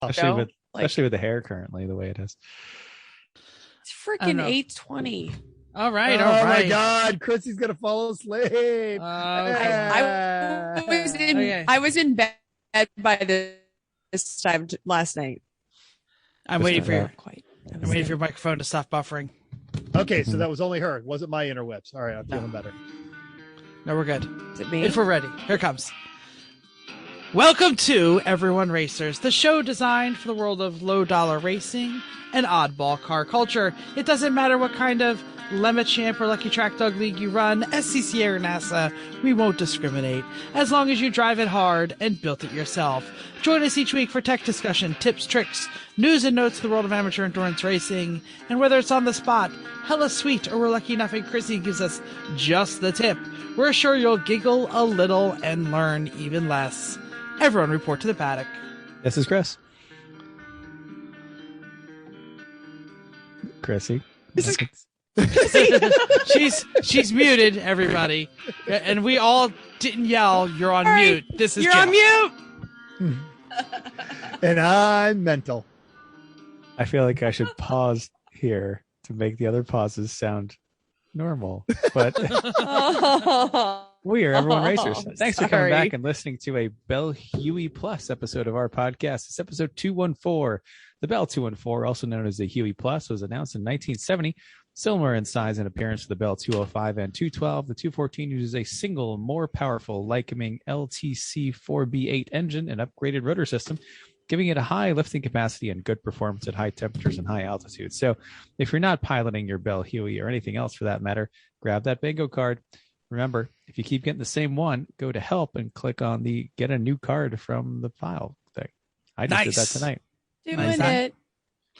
Especially with the hair currently the way it is. It's freaking 8:20. All right. Oh my God, Chrissy's gonna fall asleep. I was in bed by this time last night. I'm waiting for your microphone to stop buffering. Okay, so that was only her. It wasn't my interwebs. All right, I'm feeling better. No, we're good. Is it me? If we're ready, here it comes. Welcome to Everyone Racers, the show designed for the world of low-dollar racing and oddball car culture. It doesn't matter what kind of Lemma Champ or Lucky Track Dog League you run, SCCA or NASA, we won't discriminate, as long as you drive it hard and built it yourself. Join us each week for tech discussion, tips, tricks, news and notes of the world of amateur endurance racing, and whether it's on the spot, hella sweet, or we're lucky enough and Chrissy gives us just the tip, we're sure you'll giggle a little and learn even less. Everyone report to the paddock. This is Chris. Chrissy. This is she's muted, everybody, and we all didn't yell. You're on mute. This is you're Jeff. on mute. And I'm mental. I feel like I should pause here to make the other pauses sound normal, but we are Everyone Racers. Thanks for coming back and listening to a Bell Huey Plus episode of our podcast. It's episode 214. The Bell 214, also known as the Huey Plus, was announced in 1970. Similar in size and appearance to the Bell 205 and 212, the 214 uses a single, more powerful Lycoming LTC 4B8 engine and upgraded rotor system, giving it a high lifting capacity and good performance at high temperatures and high altitudes. So if you're not piloting your Bell Huey or anything else for that matter, grab that bingo card. Remember, if you keep getting the same one, go to help and click on the get a new card from the file thing. I just did that tonight. Doing it.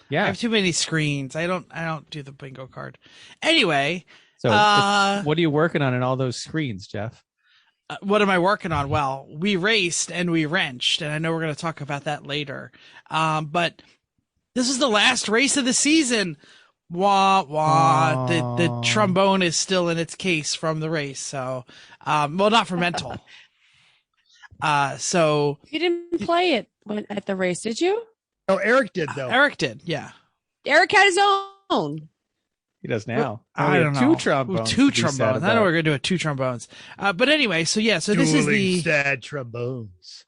Yeah. I have too many screens. I don't do the bingo card. Anyway. So what are you working on in all those screens, Jeff? What am I working on? Well, we raced and we wrenched, and I know we're going to talk about that later. But this is the last race of the season. Wah, wah. The trombone is still in its case from the race. So, well, not for mental. So you didn't play it at the race, did you? Oh, Eric did, though. Eric did, yeah. Eric had his own. He does now. I don't know. Two trombones. Two trombones. I know we're going to do it 2 trombones. But anyway, so this is the sad trombones.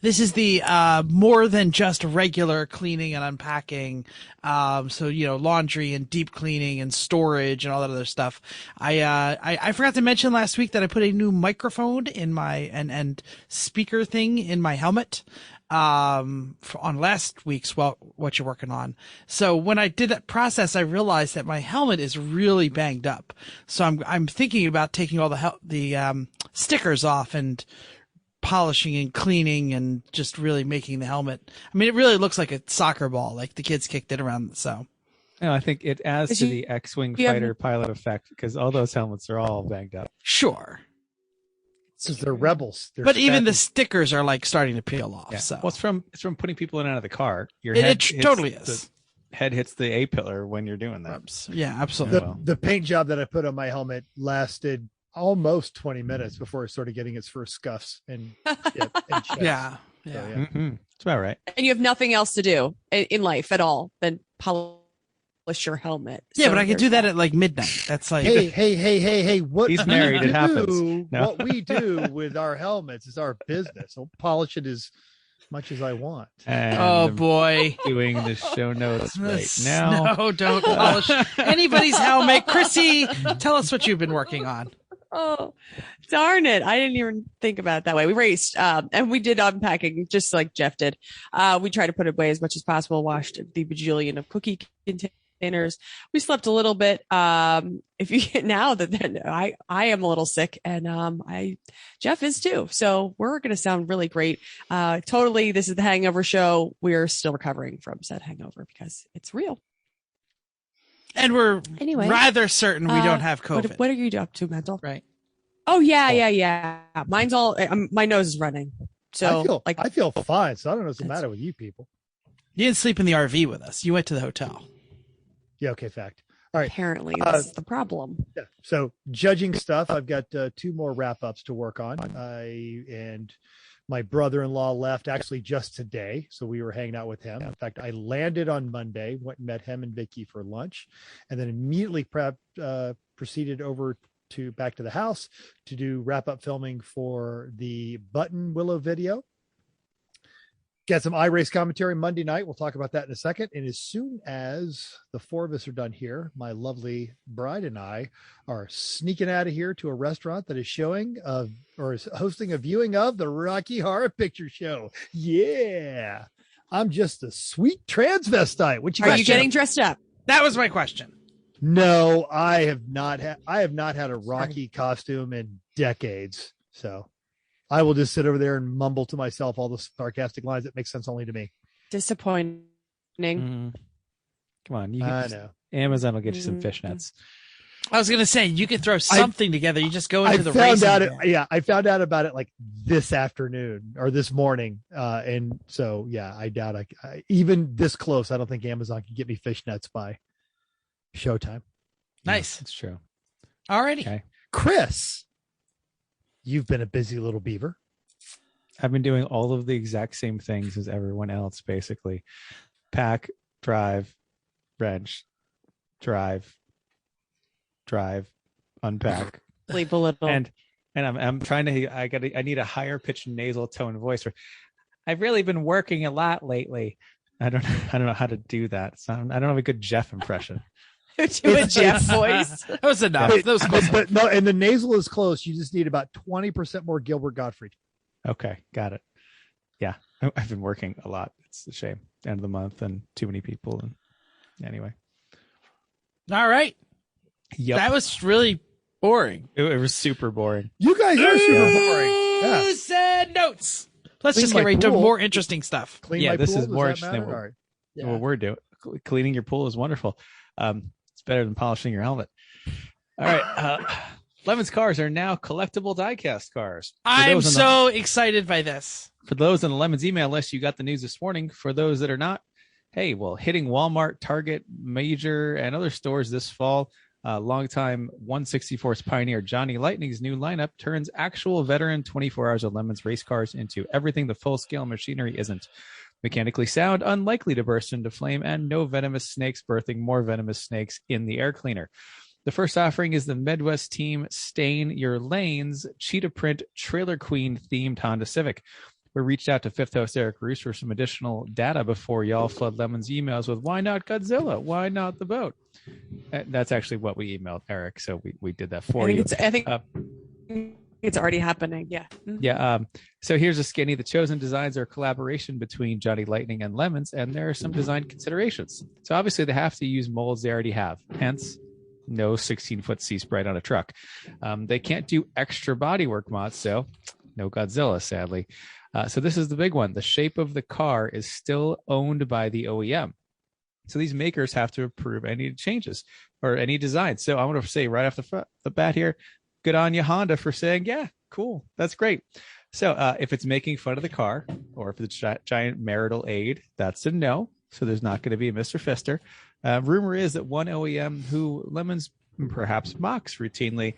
This is the more than just regular cleaning and unpacking. So laundry and deep cleaning and storage and all that other stuff. I forgot to mention last week that I put a new microphone in my and speaker thing in my helmet. On last week's what you're working on. So when I did that process, I realized that my helmet is really banged up. So I'm thinking about taking all the stickers off and polishing and cleaning and just really making the helmet. I mean, it really looks like a soccer ball, like the kids kicked it around. So no, I think it adds to the X-Wing fighter pilot effect because all those helmets are all banged up. Sure. Because they're rebels. But even the stickers are like starting to peel off. Yeah. So well, it's from putting people in and out of the car. It totally is. The head hits the A-pillar when you're doing that. Yeah, absolutely. The paint job that I put on my helmet lasted almost 20 minutes before it started getting its first scuffs and yeah. So, yeah. Mm-hmm. That's about right. And you have nothing else to do in life at all than polish your helmet. Yeah, but I could do that at like midnight. That's like hey, what he's married, it happens. No. What we do with our helmets is our business. I'll polish it as much as I want. And oh boy, doing the show notes right now. No, don't polish anybody's helmet. Chrissy, tell us what you've been working on. Oh, darn it. I didn't even think about it that way. We raced and we did unpacking just like Jeff did. We tried to put it away as much as possible, washed the bajillion of cookie containers. We slept a little bit. If you get now that I am a little sick and Jeff is too. So we're going to sound really great. Totally. This is the Hangover Show. We're still recovering from said hangover because it's real. And we're rather certain we don't have COVID. What are you up to, mental? Right. Oh, yeah. Mine's all, my nose is running. So I feel fine. So I don't know what's the matter with you people. You didn't sleep in the RV with us. You went to the hotel. Yeah. Okay. Fact. All right. Apparently this is the problem. Yeah. So judging stuff, I've got 2 more wrap ups to work on. And My brother-in-law left actually just today, so we were hanging out with him. In fact, I landed on Monday, went and met him and Vicky for lunch, and then immediately proceeded over back to the house to do wrap-up filming for the Button Willow video. Got some iRace commentary Monday night. We'll talk about that in a second. And as soon as the four of us are done here, my lovely bride and I are sneaking out of here to a restaurant that is showing or is hosting a viewing of the Rocky Horror Picture Show. Yeah. I'm just a sweet transvestite. What you Are you getting dressed up? That was my question. No, I have not had a Rocky costume in decades. So I will just sit over there and mumble to myself all the sarcastic lines that make sense only to me. Disappointing. Come on, I know. Amazon will get you some fishnets. I was gonna say you could throw something together. You just go into the I found out about it like this afternoon or this morning, and so yeah, I doubt I even this close. I don't think Amazon can get me fishnets by showtime. Nice, that's true. Alrighty, okay. Chris, you've been a busy little beaver. I've been doing all of the exact same things as everyone else, basically. Pack, drive, wrench, drive, unpack. Sleep a little. And I'm trying to I need a higher pitched nasal tone voice. I've really been working a lot lately. I don't know how to do that. So I don't have a good Jeff impression. Do a Jeff voice. That was enough. That was close. But no, and the nasal is close. You just need about 20% more Gilbert Gottfried. Okay, got it. Yeah, I've been working a lot. It's a shame. End of the month and too many people. And anyway. All right. Yep. That was really boring. It was super boring. You guys are super boring. Yeah. Who said notes? Let's Clean just get my right to pool. more interesting stuff. Clean my this pool? is more Does that interesting matter? than what we're doing. Cleaning your pool is wonderful. It's better than polishing your helmet. All right. Lemon's cars are now collectible diecast cars. I'm so excited by this. For those on the Lemon's email list, you got the news this morning. For those that are not, hey, well, hitting Walmart, Target, Major, and other stores this fall, longtime 164's pioneer Johnny Lightning's new lineup turns actual veteran 24 Hours of Lemon's race cars into everything the full-scale machinery isn't. Mechanically sound, unlikely to burst into flame, and no venomous snakes birthing more venomous snakes in the air cleaner. The first offering is the Midwest Team Stain Your Lanes Cheetah Print Trailer Queen themed Honda Civic. We reached out to fifth host Eric Roos for some additional data before y'all flood Lemon's emails with why not Godzilla? Why not the boat? That's actually what we emailed Eric, so we did that for you. I think it's already happening. Yeah. Yeah. So here's a skinny. The chosen designs are a collaboration between Johnny Lightning and Lemons, and there are some design considerations. So obviously they have to use molds they already have. Hence, no 16-foot sea sprite on a truck. They can't do extra bodywork mods, so no Godzilla, sadly. So this is the big one. The shape of the car is still owned by the OEM. So these makers have to approve any changes or any design. So I want to say right off the bat here, good on you, Honda, for saying, yeah, cool. That's great. So if it's making fun of the car or if it's giant marital aid, that's a no. So there's not going to be a Mr. Fister. Rumor is that one OEM who Lemons perhaps mocks routinely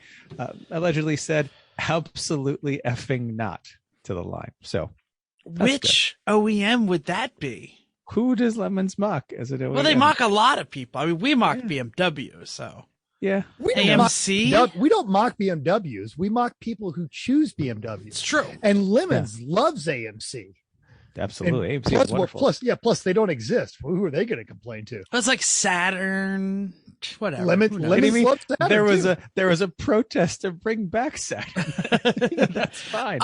allegedly said, absolutely effing not to the line. So which good. OEM would that be? Who does Lemons mock as an OEM? Well, they mock a lot of people. I mean, we mock BMW, so. Yeah. AMC? We don't mock BMWs. We mock people who choose BMWs. It's true. And Lemons loves AMC. Absolutely. And AMC plus, is wonderful. Plus they don't exist. Who are they going to complain to? It's like Saturn, whatever. Lemons loves Saturn. There was a protest to bring back Saturn. That's fine.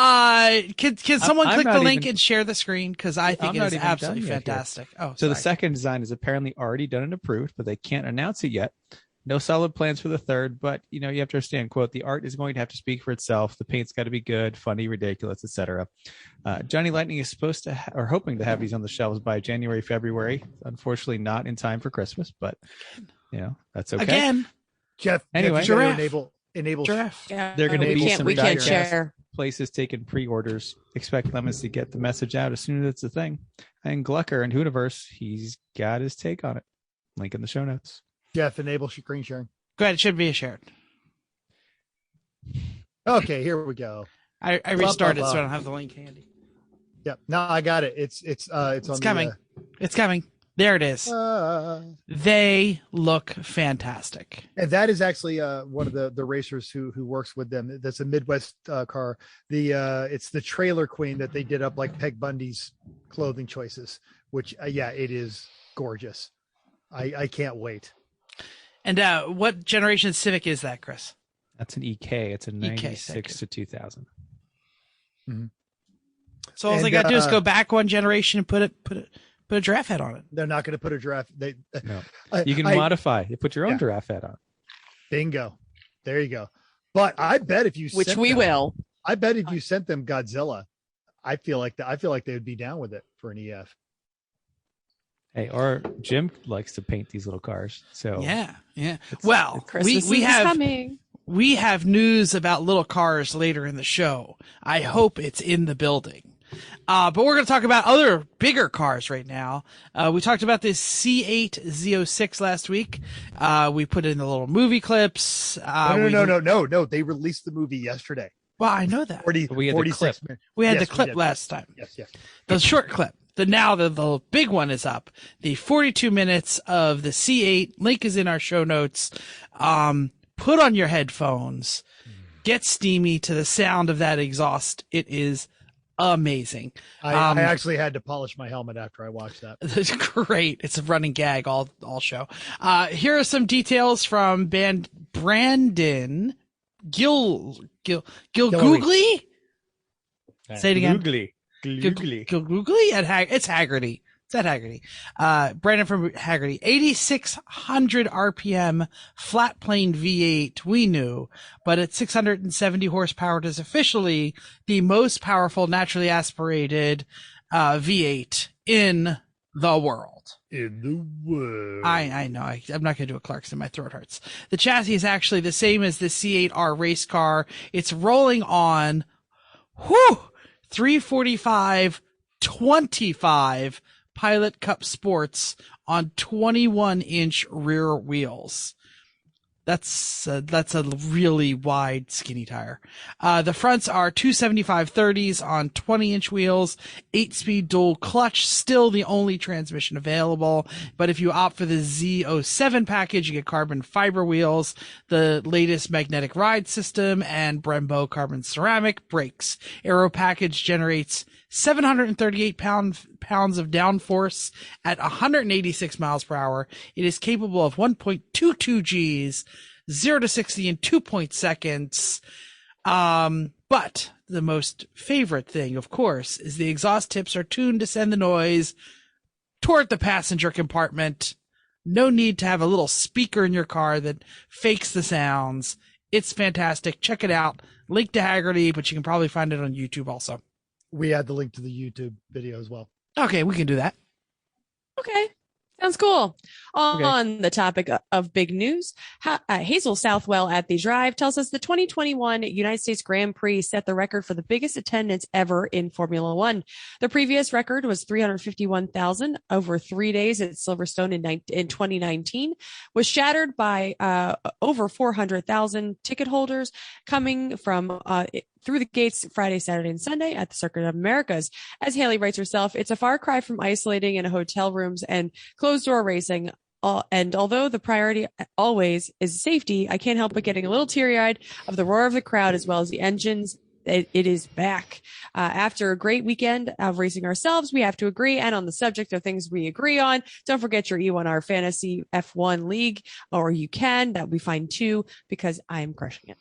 Can someone click the link and share the screen? Because I think it is absolutely fantastic. So the second design is apparently already done and approved, but they can't announce it yet. No solid plans for the third, but you have to understand, quote, the art is going to have to speak for itself. The paint's got to be good, funny, ridiculous, etc. Johnny Lightning is supposed to or hoping to have these on the shelves by January, February. Unfortunately, not in time for Christmas, but that's okay. Again, Jeff. Anyway, enable giraffe. Yeah, they're going to be some we can't share. Places taking pre-orders. Expect Lemons to get the message out as soon as it's a thing. And Glucker and Hooniverse, he's got his take on it. Link in the show notes. Jeff, enable screen sharing. Go ahead. It should be a shared. Okay, here we go. I restarted, so I don't have the link handy. Yep. No, I got it. It's coming. It's coming. There it is. They look fantastic. And that is actually one of the racers who works with them. That's a Midwest car. It's the Trailer Queen that they did up like Peg Bundy's clothing choices, which it is gorgeous. I can't wait. And what generation Civic is that, Chris? That's an EK. It's a 96 EK, to 2000. Mm-hmm. So all they got to do is go back one generation and put a giraffe head on it. They're not going to put a giraffe. No. You can modify. You put your own giraffe head on. Bingo. There you go. But I bet if you will. I bet if you sent them Godzilla, I feel like they would be down with it for an EF. Hey, or Jim likes to paint these little cars. So yeah. Well, Christmas we have coming. We have news about little cars later in the show. I hope it's in the building. But we're going to talk about other bigger cars right now. We talked about this C8 Z06 last week. We put in the little movie clips. No. They released the movie yesterday. Well, I know that. 46 minutes. We had the clip last time. Yes. The short clip. Now the big one is up. The 42 minutes of the C8. Link is in our show notes. Put on your headphones. Get steamy to the sound of that exhaust. It is amazing. I actually had to polish my helmet after I watched that. It's great. It's a running gag all show. Here are some details from band Brandon Gilgoogly. Say it again. Gilgoogly. It's Haggerty. It's at Haggerty. Brandon from Haggerty. 8,600 RPM flat plane V8. We knew, but at 670 horsepower, it is officially the most powerful naturally aspirated V8 in the world. I know. I'm not going to do a Clarkson. My throat hurts. The chassis is actually the same as the C8R race car. It's rolling on 345/25 Pilot Cup Sports on 21-inch rear wheels. That's a really wide, skinny tire. The fronts are 275/30s on 20-inch wheels, 8-speed dual clutch, still the only transmission available. But if you opt for the Z07 package, you get carbon fiber wheels, the latest magnetic ride system, and Brembo carbon ceramic brakes. Aero package generates 738 pounds of downforce at 186 miles per hour. It is capable of 1.22 Gs, 0 to 60 in 2.0 seconds. But the most favorite thing, of course, is the exhaust tips are tuned to send the noise toward the passenger compartment. No need to have a little speaker in your car that fakes the sounds. It's fantastic. Check it out. Link to Haggerty, but you can probably find it on YouTube also. We had the link to the YouTube video as well. Okay, we can do that. Okay. Sounds cool. On the topic of big news, Hazel Southwell at the Drive tells us the 2021 United States Grand Prix set the record for the biggest attendance ever in Formula One. The previous record was 351,000 over 3 days at Silverstone in 2019, was shattered by over 400,000 ticket holders coming from through the gates Friday, Saturday, and Sunday at the Circuit of Americas. As Haley writes herself, it's a far cry from isolating in hotel rooms and closed-door racing. And although the priority always is safety, I can't help but getting a little teary-eyed of the roar of the crowd as well as the engines. It is back. After a great weekend of racing ourselves, we have to agree. And on the subject of things we agree on, don't forget your E1R Fantasy F1 League, or you can. That would be fine too, because I'm crushing it.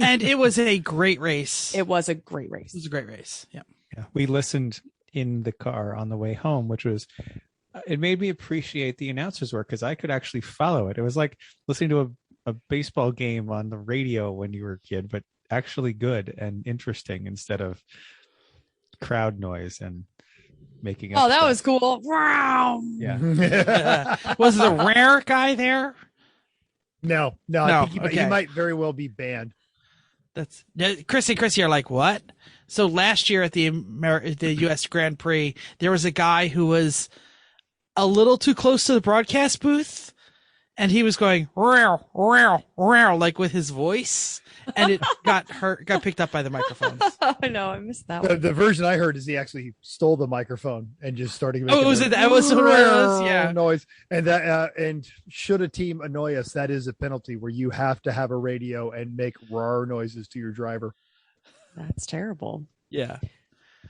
And it was a great race. It was a great race. It was a great race. Yeah. We listened in the car on the way home, which was, it made me appreciate the announcers' work because I could actually follow it. It was like listening to a baseball game on the radio when you were a kid, but actually good and interesting instead of crowd noise and making up that stuff. was cool. Wow. Yeah. Was the rare guy there? No. I think he might very well be banned. That's Chrissy are like, what? So last year at the U.S. Grand Prix, there was a guy who was a little too close to the broadcast booth, and he was going, row, row, row, like with his voice. and it got picked up by the microphones. Oh no, I missed that one. The version I heard is he actually stole the microphone and just started making That was what it was? Yeah. noise. And that and should a team annoy us, that is a penalty where you have to have a radio and make roar noises to your driver. That's terrible. Yeah.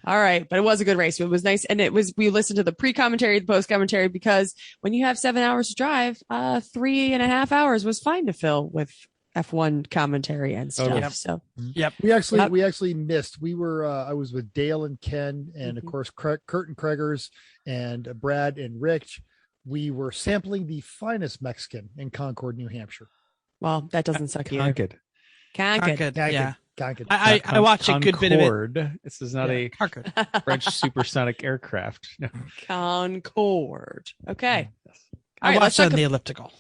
All right, but it was a good race. It was nice, and we listened to the pre-commentary, the post-commentary, because when you have 7 hours to drive, 3.5 hours was fine to fill with F1 commentary and stuff. Yep. So, yep, we actually missed. We were I was with Dale and Ken, and of course Kurt and Craigers and Brad and Rich. We were sampling the finest Mexican in Concord, New Hampshire. Well, that doesn't suck either. Concord. Yeah. I watched a good bit of it. This is not a French supersonic aircraft. No. Concorde. Okay. I watched on the elliptical.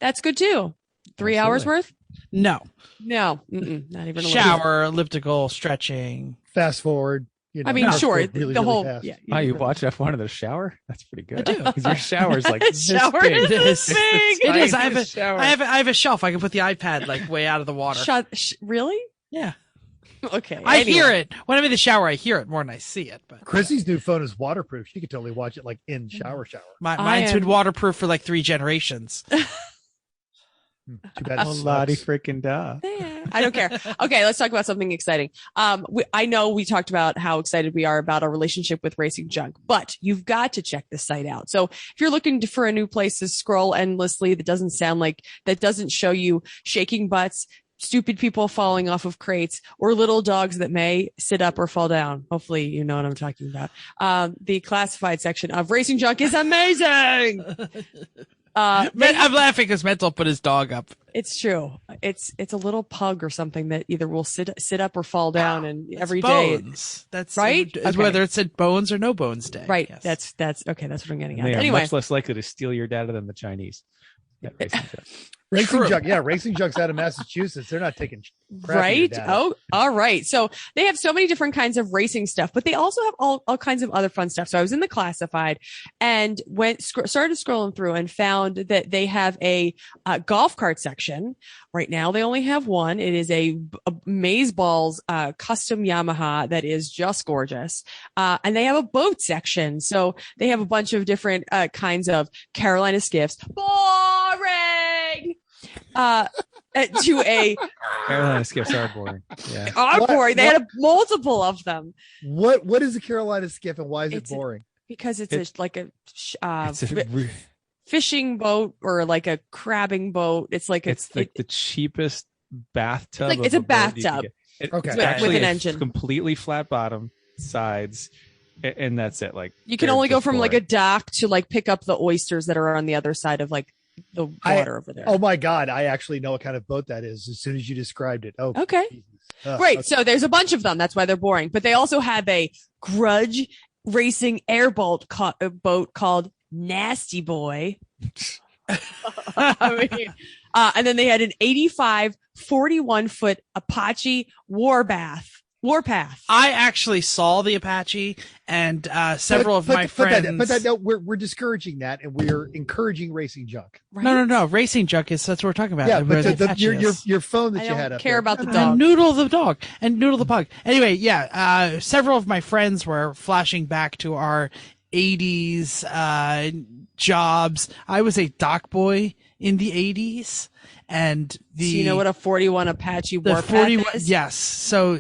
That's good too. 3 hours worth? No. Not even a shower, elliptical, stretching. Fast forward. I mean, sure. Really, the whole. fast. Yeah. You watch F1 in the shower? That's pretty good. I do. Because your shower's like this shower big. is big. It is. I have have a shelf. I can put the iPad like way out of the water. Really? Yeah. Okay. I hear it when I'm in the shower. I hear it more than I see it. But Chrissy's new phone is waterproof. She could totally watch it like in shower. Mine's been waterproof for like 3 generations. Too bad. Lottie freaking da. I don't care. Okay, let's talk about something exciting. I know we talked about how excited we are about our relationship with Racing Junk, but you've got to check the site out. So if you're looking for a new place to scroll endlessly that doesn't show you shaking butts, stupid people falling off of crates, or little dogs that may sit up or fall down. Hopefully you know what I'm talking about. The classified section of Racing Junk is amazing. I'm laughing because Mental put his dog up. It's true. It's a little pug or something that either will sit up or fall down, and every bones. day. That's right. Whether it's a bones or no bones day. Right. Yes. That's okay. That's what I'm getting at. They are Anyway, much less likely to steal your data than the Chinese. Racing Junk. Racing Junk's out of Massachusetts. They're not taking crap right. data. Oh, all right. So they have so many different kinds of racing stuff, but they also have all kinds of other fun stuff. So I was in the classified and started scrolling through and found that they have a golf cart section. Right now, they only have one. It is a Maze Balls custom Yamaha that is just gorgeous. And they have a boat section. So they have a bunch of different kinds of Carolina skiffs. Boring. To a Carolina skiffs are boring. Yeah. Are boring. They had multiple of them. What is a Carolina skiff and why is it boring? Because it's a fishing boat or like a crabbing boat. It's like the cheapest bathtub. Like it's a bathtub. Okay. It's actually with an engine, completely flat bottom, sides, and that's it. Like you can only go from like a dock to like pick up the oysters that are on the other side of like the water over there. Oh my God. I actually know what kind of boat that is as soon as you described it. Oh, okay. Right. Okay. So there's a bunch of them. That's why they're boring, but they also have a grudge racing airboat boat called Nasty Boy. I mean, and then they had an 85 41-foot Apache Warpath. I actually saw the Apache, and several of my friends. No, we're discouraging that, and we're encouraging Racing Junk. Right? No. Racing Junk that's what we're talking about. Yeah, but your phone that you had up care there. about the dog. Noodle the dog and Noodle the pug. Anyway, yeah. Several of my friends were flashing back to our 80s jobs. I was a dock boy in the 80s. And so you know what a 41 Apache Warpath is? Yes. So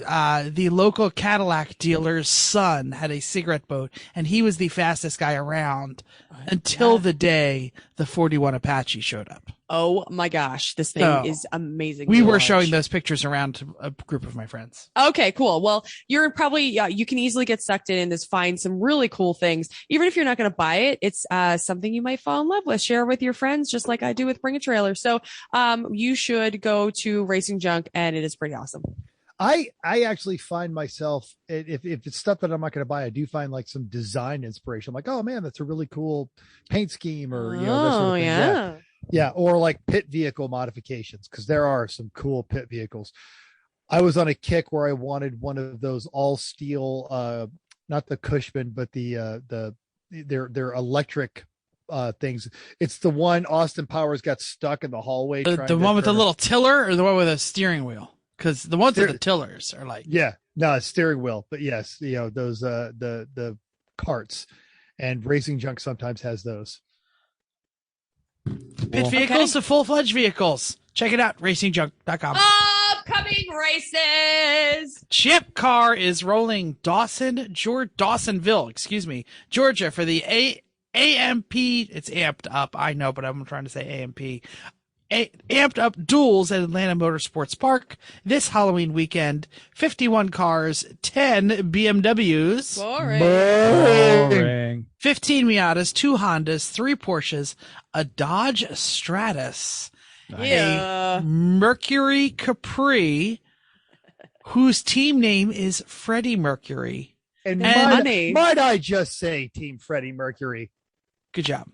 the local Cadillac dealer's son had a cigarette boat, and he was the fastest guy around until the day the 41 Apache showed up. Oh my gosh, this thing is amazing. We were showing those pictures around to a group of my friends. Okay, cool. Well, you're probably, you can easily get sucked in and just find some really cool things. Even if you're not going to buy it, it's something you might fall in love with. Share with your friends, just like I do with Bring a Trailer. So you should go to Racing Junk, and it is pretty awesome. I actually find myself, if it's stuff that I'm not going to buy, I do find like some design inspiration. I'm like, oh man, that's a really cool paint scheme, or that sort of thing. Yeah, or like pit vehicle modifications, because there are some cool pit vehicles. I was on a kick where I wanted one of those all steel, not the Cushman, but their electric things. It's the one Austin Powers got stuck in the hallway. The one with the little tiller, or the one with a steering wheel? because the ones at the tillers are like, no, it's steering wheel, but yes, those the carts, and Racing Junk sometimes has those. Pit vehicles to full-fledged vehicles. Check it out, racingjunk.com. Upcoming races. Chip car is rolling Dawsonville, Georgia for the AMP. It's amped up, I know, but I'm trying to say AMP. Amped up duels at Atlanta Motorsports Park this Halloween weekend. 51 cars, 10 BMWs. Boring. 15 Miatas, 2 Hondas, 3 Porsches, a Dodge Stratus, a Mercury Capri, whose team name is Freddie Mercury. And might I just say, Team Freddie Mercury. Good job.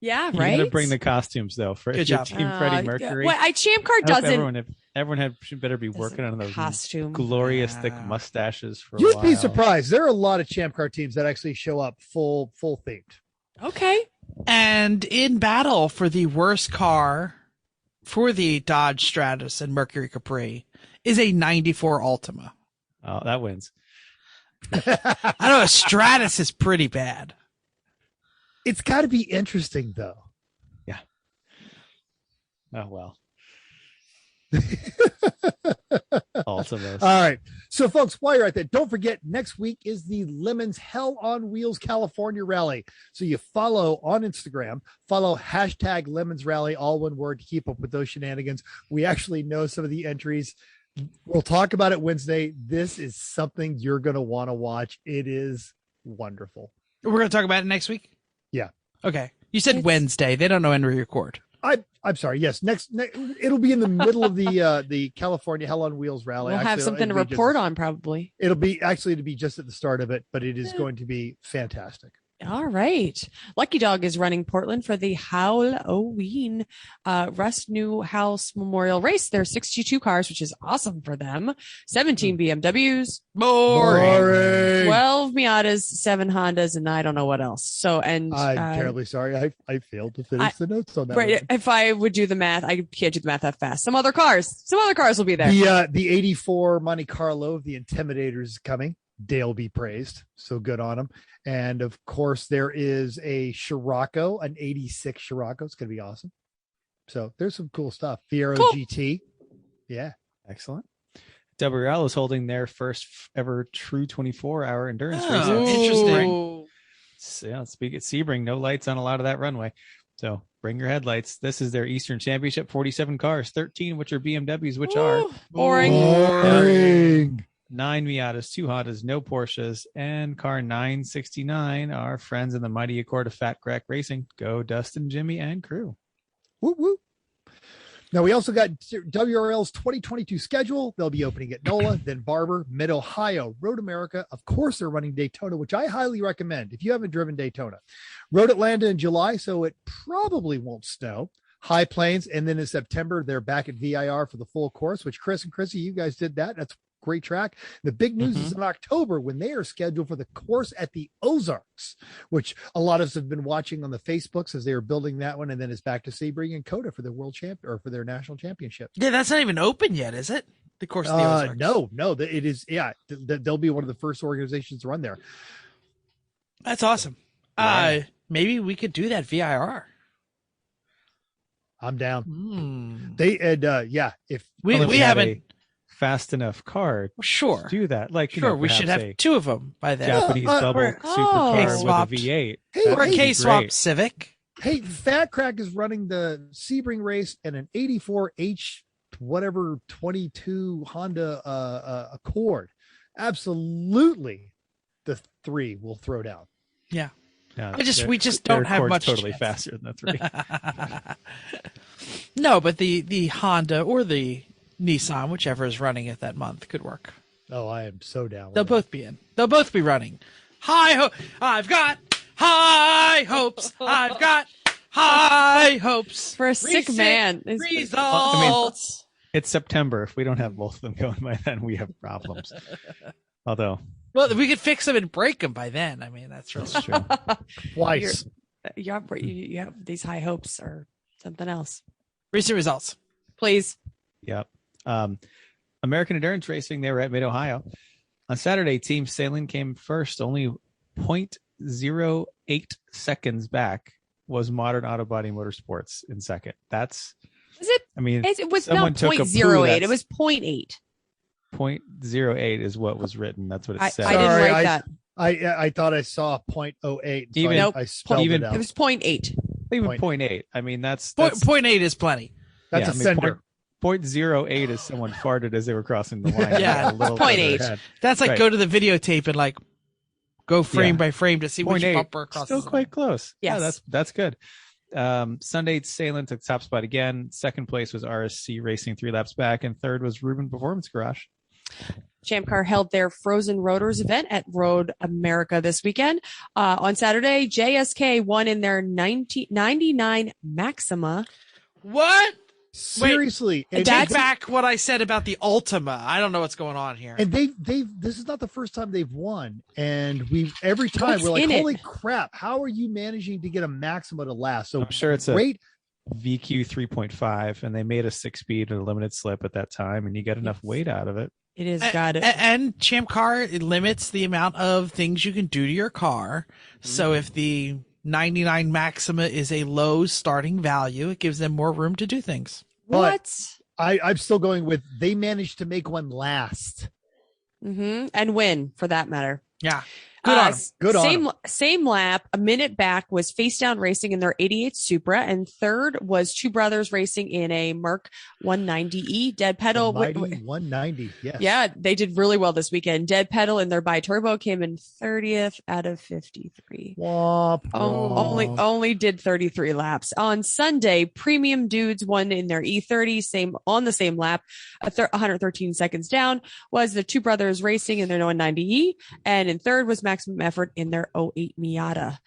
Yeah, right. You're gonna bring the costumes though for Good job. Team Freddie Mercury. Well, Champ Car doesn't. Everyone better be working on those costume, glorious thick mustaches for a You'd while. be surprised. There are a lot of Champ Car teams that actually show up full themed. Okay. And in battle for the worst car for the Dodge Stratus and Mercury Capri is a 94 Altima. Oh, that wins. I know a Stratus is pretty bad. It's got to be interesting, though. Yeah. Oh, well. Ultimus. All right. So, folks, while you're at that, don't forget, next week is the Lemons Hell on Wheels California Rally. So you follow on Instagram, follow hashtag Lemons Rally, all one word, to keep up with those shenanigans. We actually know some of the entries. We'll talk about it Wednesday. This is something you're going to want to watch. It is wonderful. We're going to talk about it next week? Yeah. Okay. You said Wednesday. They don't know when we record. I'm sorry. Yes. Next, it'll be in the middle of the California Hell on Wheels rally. We'll have something to report on probably. It'll be to be just at the start of it, but it is going to be fantastic. All right. Lucky Dog is running Portland for the Halloween Rust New House Memorial Race. There are 62 cars, which is awesome for them. 17 BMWs. Boring. 12 Miatas, 7 Hondas, and I don't know what else. So, and I'm terribly sorry. I failed to finish the notes on that. Right. One. If I would do the math, I can't do the math that fast. Some other cars will be there. The 84 Monte Carlo, the Intimidator, is coming. Dale be praised. So good on him. And of course, there is a Scirocco, an 86 Scirocco. It's going to be awesome. So there's some cool stuff. Fiero GT. Yeah. Excellent. WRL is holding their first ever true 24-hour endurance race. Interesting. So, yeah, speak at Sebring, no lights on a lot of that runway. So bring your headlights. This is their Eastern Championship, 47 cars, 13 which are BMWs, which are boring. 9 Miatas, 2 Hondas, no Porsches, and car 969, our friends in the mighty Accord of Fat Crack Racing. Go Dustin, Jimmy, and crew. Woo woo. Now, we also got WRL's 2022 schedule. They'll be opening at NOLA, then Barber, Mid-Ohio, Road America. Of course, they're running Daytona, which I highly recommend if you haven't driven Daytona. Road Atlanta in July, so it probably won't snow. High Plains, and then in September, they're back at VIR for the full course, which Chris and Chrissy, you guys did that. That's great track. The big news is in October when they are scheduled for the course at the Ozarks, which a lot of us have been watching on the Facebooks as they are building that one, and then it's back to Sebring and Coda for their world champ or for their national championship. Yeah, that's not even open yet, is it? The course of the Ozarks. No, it is. Yeah, they'll be one of the first organizations to run there. That's awesome. Right. Maybe we could do that VIR. I'm down. They if we haven't fast enough car sure to do that, like we should have 2 of them by then. Japanese double supercar with a V8 or a K-swap Civic. Hey, Fat Crack is running the Sebring race and an 84 H whatever 22 Honda Accord. Absolutely, the 3 will throw down. Yeah. No, we just don't have much totally chance. faster than the 3. No, but the Honda or the Nissan, whichever is running it that month, could work. Oh, I am so down. They'll both be in. They'll both be running. I've got high hopes. I've got high hopes for a sick man. Results. It's September. If we don't have both of them going by then, we have problems. Although, well, we could fix them and break them by then. I mean, that's really true. Twice. You have these high hopes or something else. Recent results, please. Yep. American Endurance Racing, they were at Mid-Ohio. On Saturday, Team Sailing came first, only 0.08 seconds back was Modern Auto Body Motorsports in second. Was it? I mean, it was someone not took a 0.08. poo. It was 0.8. 0.08 is what was written. That's what it said. I didn't write that. I thought I saw 0.08. So Even- I spelled it out. It was 0.8. Even 0.8. I mean, that's 0.8 is plenty. That's a sender. 0.08 is someone farted as they were crossing the line. Yeah, A little 0.8. further ahead. That's like Right. go to the videotape and like go frame by frame to see which 0.8. bumper crosses. Still quite close. Yes. Yeah, that's good. Sunday, Sailing took top spot again. Second place was RSC Racing 3 laps back, and third was Rubin Performance Garage. Champ Car held their Frozen Rotors event at Road America this weekend. On Saturday, JSK won in their 99 Maxima. What? Seriously. Take back what I said about the Ultima. I don't know what's going on here. And this is not the first time they've won. And every time we're like, holy crap, how are you managing to get a Maxima to last? So I'm sure it's great. a VQ 3.5, and they made a 6-speed and a limited slip at that time, and you get enough weight out of it. It is got it. And Champ Car, it limits the amount of things you can do to your car. So if the 99 Maxima is a low starting value, it gives them more room to do things. What? I'm still going with they managed to make one last. Mm-hmm. And win, for that matter. Yeah. Good on 'em. Good on 'em. Same lap, a minute back was Face Down Racing in their 88 Supra, and third was Two Brothers Racing in a Merc 190E. Dead Pedal. Mighty 190. Yes. Yeah, they did really well this weekend. Dead Pedal in their Bi-Turbo came in 30th out of 53. Womp, womp. Only did 33 laps. On Sunday, Premium Dudes won in their E30, on the same lap, 113 seconds down was the Two Brothers Racing in their 190E, and in third was Maximum Effort in their 08 Miata.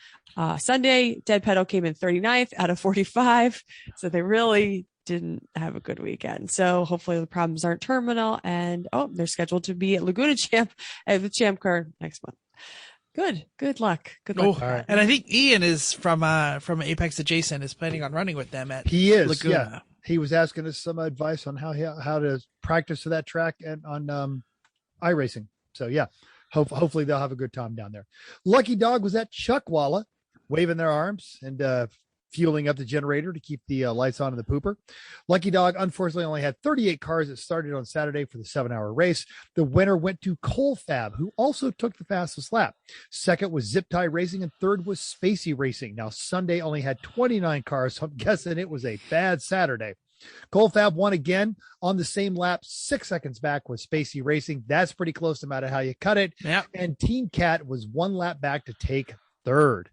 Sunday, Dead Pedal came in 39th out of 45, so they really didn't have a good weekend. So hopefully the problems aren't terminal, and they're scheduled to be at Laguna Champ at the Champ Car next month. Good luck. Good luck. All right. And I think Ian is from Apex Adjacent is planning on running with them at He is. Laguna. Yeah. He was asking us some advice on how to practice for that track and on iRacing. So yeah. Hopefully they'll have a good time down there. Lucky Dog was at Chuckwalla, waving their arms and fueling up the generator to keep the lights on in the pooper. Lucky Dog, unfortunately, only had 38 cars that started on Saturday for the 7-hour race. The winner went to Colfab, who also took the fastest lap. Second was Zip Tie Racing, and third was Spacey Racing. Now, Sunday only had 29 cars, so I'm guessing it was a bad Saturday. Colfab won again on the same lap, 6 seconds back with Spacey Racing. That's pretty close no matter how you cut it. Yeah. And Team Cat was 1 lap back to take third.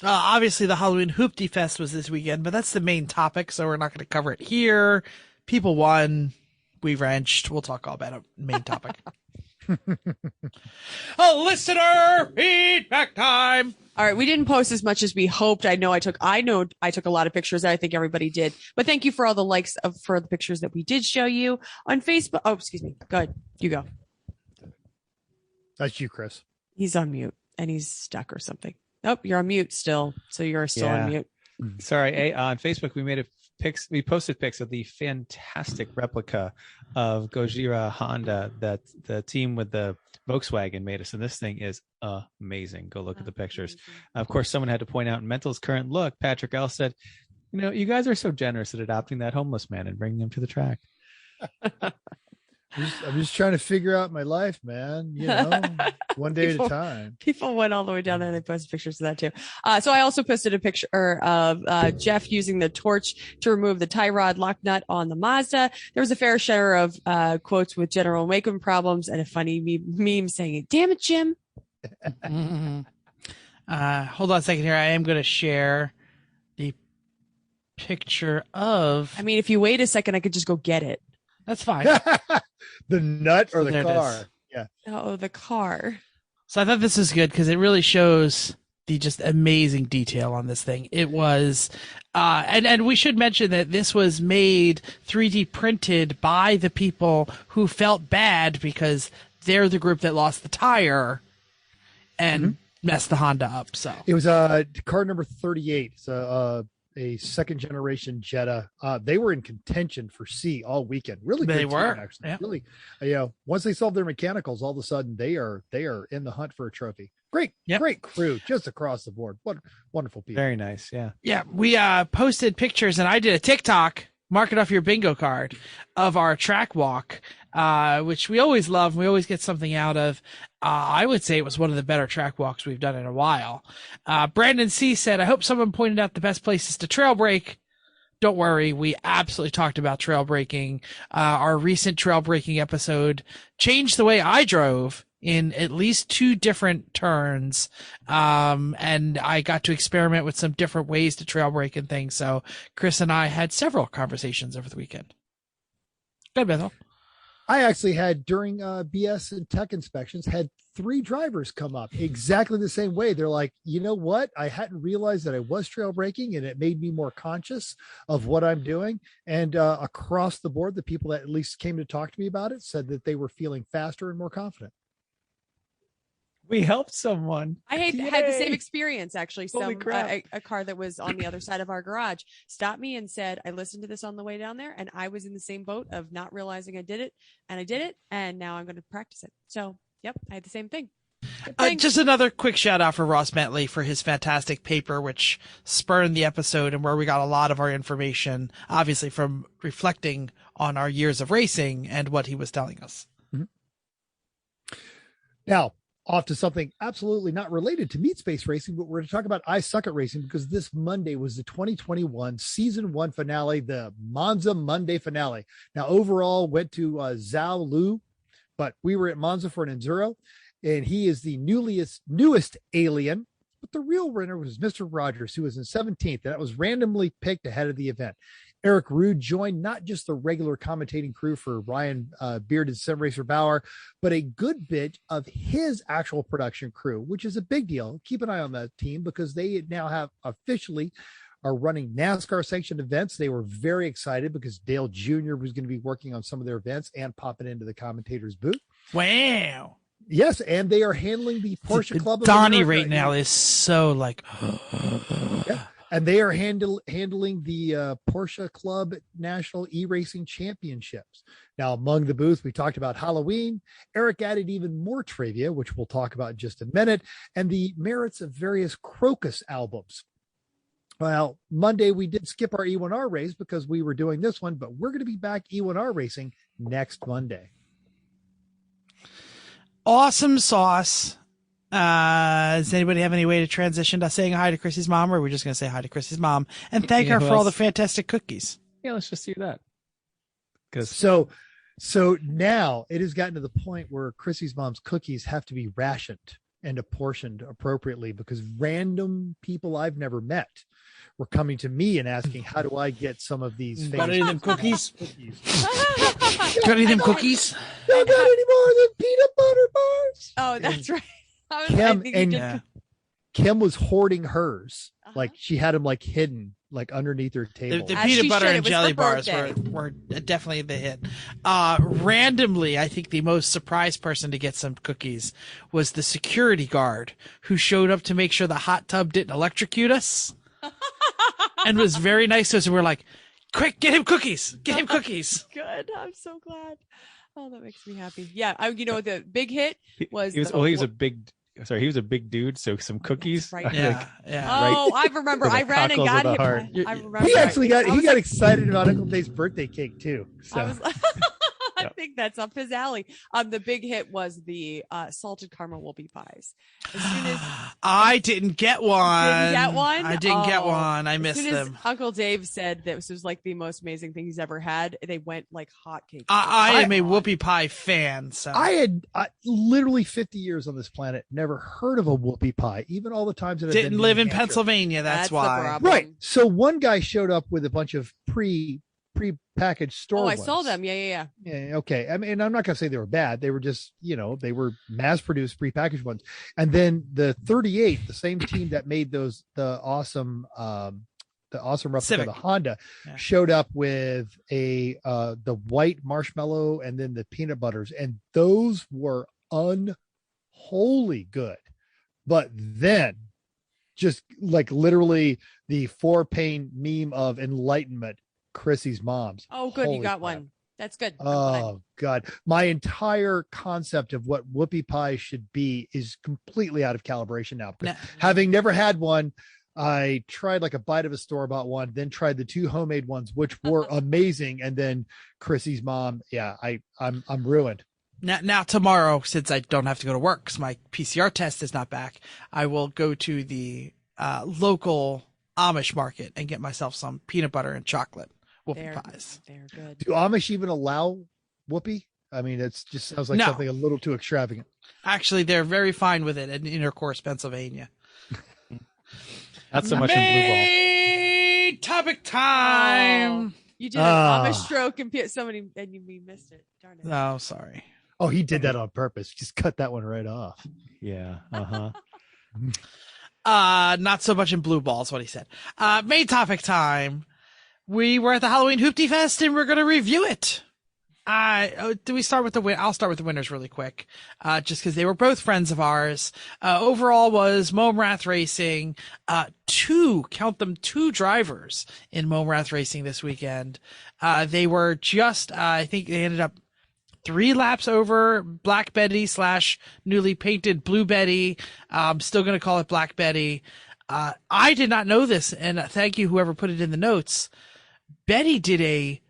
Obviously, the Halloween Hooptiefest was this weekend, but that's the main topic, so we're not going to cover it here. People won. We wrenched. We'll talk all about it. Main topic. A listener feedback time. All right, we didn't post as much as we hoped. I know I took a lot of pictures. I think everybody did. But thank you for all the likes for the pictures that we did show you on Facebook. Oh, excuse me. Go ahead. You go. That's you, Chris. He's on mute and he's stuck or something. Nope, you're on mute still. So you're still on mute. Sorry. On Facebook, we posted pics of the fantastic replica of Gojira Honda that the team with the Volkswagen made us, and this thing is amazing. Go look at the pictures. Of course, someone had to point out in Mental's current look. Patrick L said, you guys are so generous at adopting that homeless man and bringing him to the track. I'm just trying to figure out my life, man. One day at a time. People went all the way down there and they posted pictures of that too. So I also posted a picture of Jeff using the torch to remove the tie rod lock nut on the Mazda. There was a fair share of quotes with general Wakem problems and a funny meme saying, "Damn it, Jim." Hold on a second here. I am going to share the picture of. I mean, if you wait a second, I could just go get it. That's fine. The nut or the There it car? is. Yeah. Oh, the car. So I thought this was good because it really shows the just amazing detail on this thing. It was, and we should mention that this was made 3D printed by the people who felt bad because they're the group that lost the tire and messed the Honda up. So It was car number 38. So a second generation Jetta. They were in contention for C all weekend. Really good They team, were actually. Yep. Really, once they solve their mechanicals, all of a sudden they are in the hunt for a trophy. Great crew just across the board. What wonderful people. Very nice. Yeah. Yeah, we posted pictures, and I did a TikTok, mark it off your bingo card, of our track walk, which we always love. We always get something out of. I would say it was one of the better track walks we've done in a while. Brandon C. said, I hope someone pointed out the best places to trail break. Don't worry, we absolutely talked about trail breaking. Our recent trail breaking episode changed the way I drove in at least 2 different turns. And I got to experiment with some different ways to trail break and things. So Chris and I had several conversations over the weekend. Good, Bethel. I actually had during BS and tech inspections, had 3 drivers come up exactly the same way. They're like, you know what? I hadn't realized that I was trail breaking, and it made me more conscious of what I'm doing. And across the board, the people that at least came to talk to me about it said that they were feeling faster and more confident. We helped someone. I had the same experience, actually. Holy crap. A car that was on the other side of our garage stopped me and said, I listened to this on the way down there, and I was in the same boat of not realizing I did it, and now I'm going to practice it. So, yep, I had the same thing. Just another quick shout out for Ross Bentley for his fantastic paper, which spurned the episode and where we got a lot of our information, obviously from reflecting on our years of racing and what he was telling us. Mm-hmm. Now, off to something absolutely not related to meat space racing, but we're going to talk about I Suck at Racing, because this Monday was the 2021 season 1 finale, the Monza Monday finale. Now, overall went to Zhao Lu, but we were at Monza for an Enduro, and he is the newest alien. But the real winner was Mr. Rogers, who was in 17th, and that was randomly picked ahead of the event. Eric Rude joined not just the regular commentating crew for Ryan Bearded Sim Racer Bauer, but a good bit of his actual production crew, which is a big deal. Keep an eye on that team, because they now have officially are running NASCAR sanctioned events. They were very excited because Dale Jr. was going to be working on some of their events and popping into the commentator's booth. Wow. Yes, and they are handling the Porsche Club of Donnie America. right now is so like... Yeah. And they are handling the Porsche Club National E-Racing Championships. Now, among the booths, we talked about Halloween. Eric added even more trivia, which we'll talk about in just a minute, and the merits of various Crocus albums. Well, Monday, we did skip our E1R race because we were doing this one, but we're going to be back E1R racing next Monday. Awesome sauce. Does anybody have any way to transition to saying hi to Chrissy's mom, or are we just going to say hi to Chrissy's mom and thank her for all the fantastic cookies? Yeah, let's just do that. So now it has gotten to the point where Chrissy's mom's cookies have to be rationed and apportioned appropriately, because random people I've never met were coming to me and asking, how do I get some of these Got any of them cookies? Got Got any of them cookies? Don't got any more than peanut butter bars. Oh, that's right. Kim was hoarding hers. Like, she had them like hidden, like underneath her table. The peanut butter and jelly bars were definitely the hit. Randomly, I think the most surprised person to get some cookies was the security guard who showed up to make sure the hot tub didn't electrocute us and was very nice to us. And we're like, quick, get him cookies. Get him cookies. Good. I'm so glad. Oh, that makes me happy. Yeah. The big hit was. He was a big dude. So some cookies. Right. Yeah. Oh, I remember. I ran and got him. I remember. He got excited about Uncle Dave's birthday cake too. So. I think that's up his alley. The big hit was the salted caramel whoopie pies. As soon as I didn't get one. I didn't get one. I missed them. Uncle Dave said that this was like the most amazing thing he's ever had. They went like hotcakes. I am a whoopie pie fan. So I had literally 50 years on this planet, never heard of a whoopie pie. Even all the times that I didn't live in Pennsylvania. That's why. Right. So one guy showed up with a bunch of pre-packaged store ones. I saw them. Yeah. Okay. I mean, I'm not going to say they were bad. They were just, they were mass-produced pre-packaged ones. And then the 38, the same team that made those, the awesome replica Civic. of the Honda, showed up with the white marshmallow and then the peanut butters. And those were unholy good. But then just like literally the 4-pane meme of enlightenment. Chrissy's mom's. Oh, good. Holy You got crap. one. That's good. I'm glad. Oh God. My entire concept of what whoopie pie should be is completely out of calibration now. Nah. Having never had one, I tried like a bite of a store-bought one, then tried the 2 homemade ones, which were amazing. And then Chrissy's mom. Yeah, I'm ruined. Now tomorrow, since I don't have to go to work because my PCR test is not back, I will go to the local Amish market and get myself some peanut butter and chocolate whoopie pies. They're good. Do Amish even allow whoopie? I mean, it just sounds like something a little too extravagant. Actually, they're very fine with it in Intercourse, Pennsylvania. Not so much in blue ball. Main topic time. You did an Amish stroke and we missed it. Darn it. Oh, sorry. Oh, he did that on purpose. Just cut that one right off. Yeah. Not so much in blue ball is what he said. Main topic time. We were at the Halloween Hooptiefest and we're going to review it. Do we start with the win? I'll start with the winners really quick. Just cause they were both friends of ours. Overall was Momrath Racing, two drivers in Momrath Racing this weekend. They were just, I think they ended up 3 laps over Black Betty / newly painted Blue Betty. I'm still going to call it Black Betty. I did not know this, and thank you whoever put it in the notes. Betty did a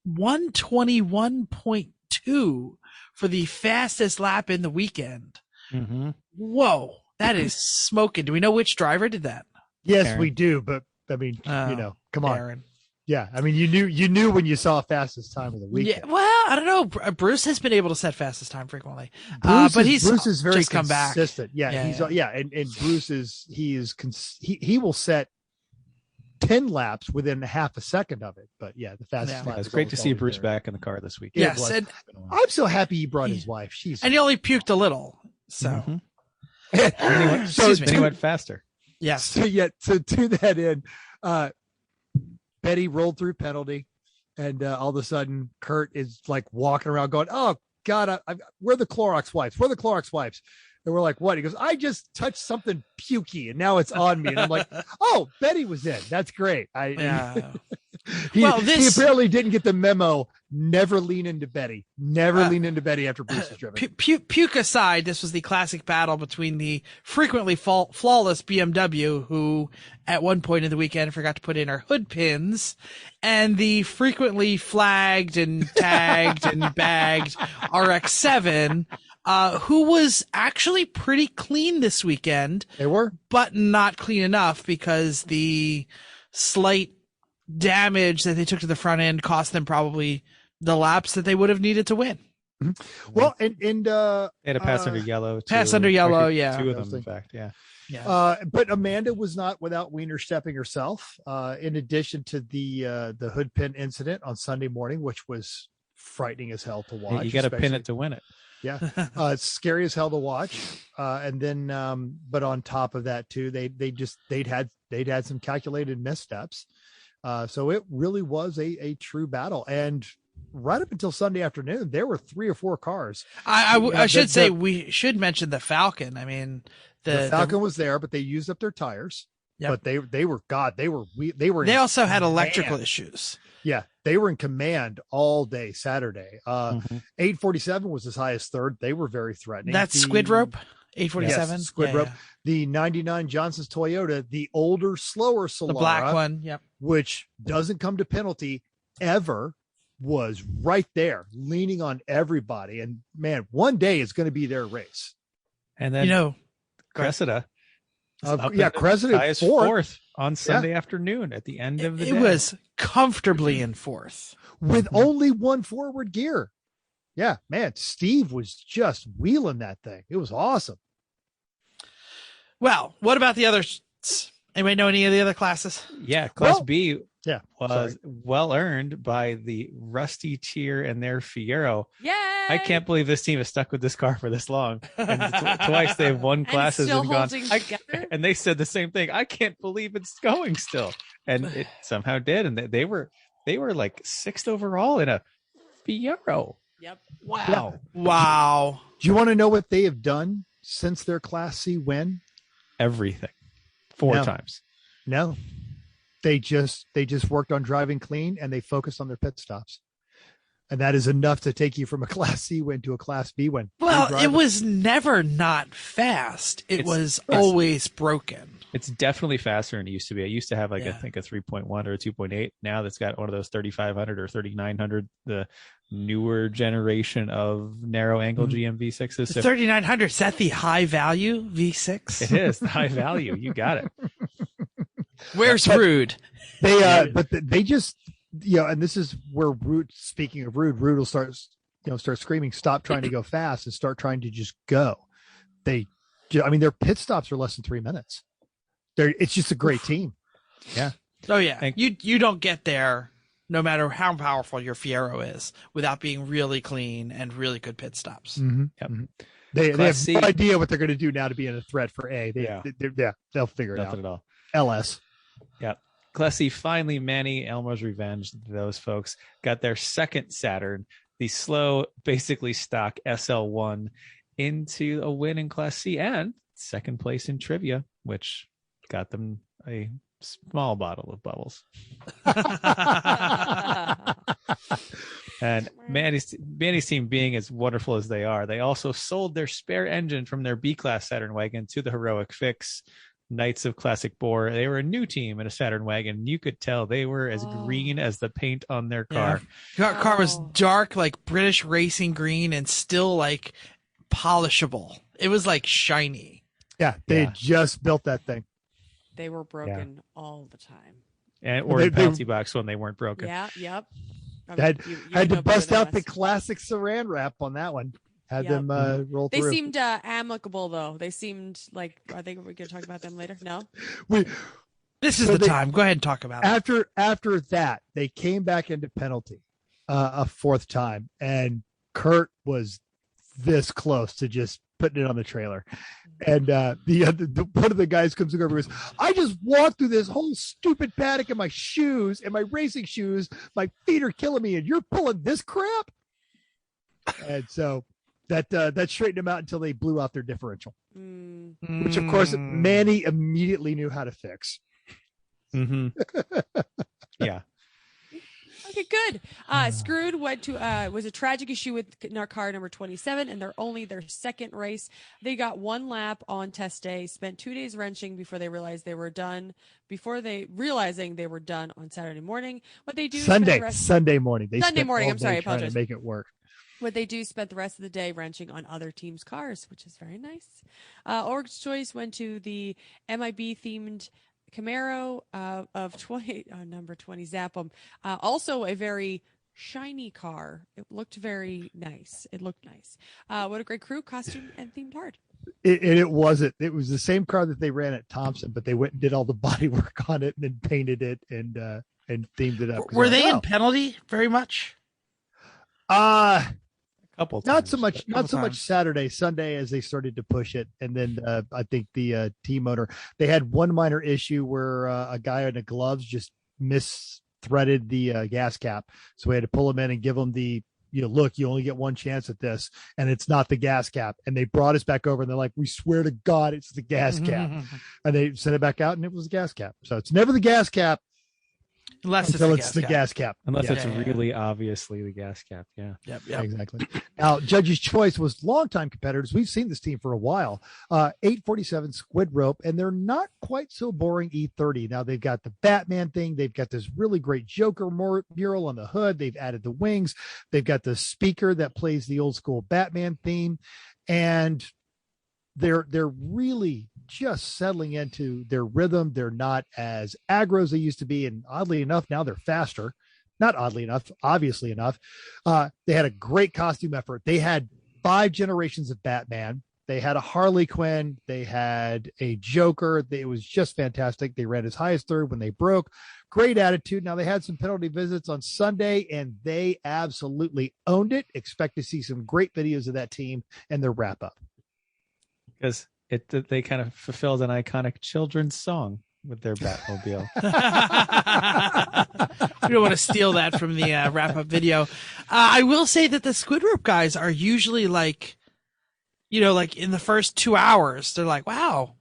121.2 for the fastest lap in the weekend. Mm-hmm. Whoa, that is smoking. Do we know which driver did that? Yes, Aaron. we do. But I mean, come on. Aaron. Yeah. I mean, you knew when you saw fastest time of the weekend. Yeah, well, I don't know. Bruce has been able to set fastest time frequently, Bruce but Bruce is very just come back. consistent. Yeah, and Bruce he will set 10 laps within half a second of it. But yeah, the fastest lap. It's great to see Bruce back in the car this week. Yes, and I'm so happy he brought his wife. And he only puked a little, so. Then he went faster. Yes. So to that end, Betty rolled through penalty, and all of a sudden Kurt is like walking around going, "Oh God, where are the Clorox wipes? Where are the Clorox wipes?" And we're like, "What?" He goes, "I just touched something pukey, and now it's on me." And I'm like, "Oh, Betty was in. That's great." He apparently didn't get the memo. Never lean into Betty. Never lean into Betty after Bruce is driven. Puke aside, this was the classic battle between the frequently flawless BMW, who at one point in the weekend forgot to put in her hood pins, and the frequently flagged and tagged and bagged RX-7, who was actually pretty clean this weekend. They were, but not clean enough because the slight damage that they took to the front end cost them probably the laps that they would have needed to win. Mm-hmm. Well, and they had a pass under yellow. Pass under yellow, yeah. 2 of them, in fact, yeah. But Amanda was not without wiener stepping herself. In addition to the hood pin incident on Sunday morning, which was frightening as hell to watch. You got to pin it to win it. Yeah, it's scary as hell to watch. And then, but on top of that too, they'd had some calculated missteps. So it really was a true battle. And right up until Sunday afternoon, there were 3 or 4 cars. I should say we should mention the Falcon. I mean, the Falcon was there, but they used up their tires. Yep. But they also had electrical issues. Yeah, they were in command all day Saturday. 847 was as high as 3rd. They were very threatening. That's Squid Rope. 847 Squid Rope. The 99 Johnson's Toyota, the older, slower Solara, the black one, which doesn't come to penalty ever, was right there, leaning on everybody. And man, one day is going to be their race. And then Cressida, Cressida fourth on Sunday afternoon at the end of the day. It was comfortably in 4th with only 1 forward gear. Yeah, man, Steve was just wheeling that thing. It was awesome. Well, what about the others? Anybody know any of the other classes? Yeah, Class B was well earned by the Rusty Tier and their Fiero. Yay! I can't believe this team has stuck with this car for this long. And twice they've won classes and gone. And they said the same thing. I can't believe it's going still, and it somehow did. And they were like 6th overall in a Fiero. Yep. Wow. Do you want to know what they have done since their Class C win? Everything. 4 times. No, they just worked on driving clean, and they focused on their pit stops. And that is enough to take you from a Class C win to a Class B win. Well, it was never not fast. It was always broken. It's definitely faster than it used to be. It used to have I think a 3.1 or a 2.8. Now that's got one of those 3500 or 3900, the newer generation of narrow angle GM V6s. The 3900, is that the high value V6? It is the high value. You got it. Where's Rude? They just, and this is where Rude, speaking of Rude will start screaming, stop trying to go fast and start trying to just go. Their pit stops are less than 3 minutes. It's just a great team. Yeah. Oh yeah. You don't get there, no matter how powerful your Fiero is, without being really clean and really good pit stops. Mm-hmm. Yep. Mm-hmm. They have no idea what they're going to do now to be in a threat for A. They'll figure it out. Nothing at all. LS. Yeah. Class C, finally, Manny, Elmo's Revenge, those folks got their second Saturn, the slow, basically stock SL1, into a win in Class C and second place in trivia, which got them a small bottle of bubbles. And Manny's team, being as wonderful as they are, they also sold their spare engine from their B-Class Saturn wagon to the Heroic Fix Knights of Classic Boar. They were a new team in a Saturn wagon. You could tell they were as green as the paint on their car. Yeah. Car was dark, like British racing green, and still like polishable. It was like shiny. Yeah, they had just built that thing. They were broken all the time. Or in Bouncy Box when they weren't broken. Yeah, yep. Had to bust out the classic saran wrap on that one. Had them roll through. They seemed amicable, though. They seemed like, are we going to talk about them later? No? This is the time. Go ahead and talk about it. After that, they came back into penalty a fourth time, and Kurt was this close to just putting it on the trailer. And one of the guys comes over and goes, I just walked through this whole stupid paddock in my shoes, in my racing shoes. My feet are killing me, and you're pulling this crap? And so that straightened them out until they blew out their differential, which, of course, Manny immediately knew how to fix. Mm-hmm. Yeah. Okay, good. Screwed went to was a tragic issue with car number 27, and they're only their second race. They got one lap on test day, spent 2 days wrenching before they realized they were done. Realizing they were done on Saturday morning. What they do Sunday morning. Sunday morning. I'm sorry, I trying apologize. to make it work. What they do spent the rest of the day wrenching on other teams' cars, which is very nice. Org's choice went to the MIB themed Camaro of 20, number 20 Zappum. Also a very shiny car. It looked very nice. It looked nice. What a great crew, costume, and themed hard. It wasn't. It was the same car that they ran at Thompson, but they went and did all the body work on it and then painted it and themed it up. Were they in penalty very much? Couple times, not so much Saturday, Sunday, as they started to push it. And then I think the team owner, they had one minor issue where a guy in the gloves just misthreaded the gas cap. So we had to pull him in and give him the, look, you only get one chance at this, and it's not the gas cap. And they brought us back over and they're like, we swear to God, it's the gas cap. And they sent it back out and it was the gas cap. So it's never the gas cap. Unless it's the gas cap. Unless it's really obviously the gas cap. Yeah. Yep. Exactly. Now, Judge's Choice was longtime competitors. We've seen this team for a while. 847 Squid Rope, and they're not quite so boring E30. Now, they've got the Batman thing. They've got this really great Joker mural on the hood. They've added the wings. They've got the speaker that plays the old school Batman theme. And they're really just settling into their rhythm. They're not as aggro as they used to be. And oddly enough, now they're faster. Not oddly enough, obviously enough. They had a great costume effort. They had 5 generations of Batman. They had a Harley Quinn. They had a Joker. It was just fantastic. They ran as high as third when they broke. Great attitude. Now, they had some penalty visits on Sunday, and they absolutely owned it. Expect to see some great videos of that team and their wrap-up. Because they kind of fulfilled an iconic children's song with their Batmobile. We don't want to steal that from the wrap-up video. I will say that the Squid Rope guys are usually like, like in the first 2 hours, they're like, wow,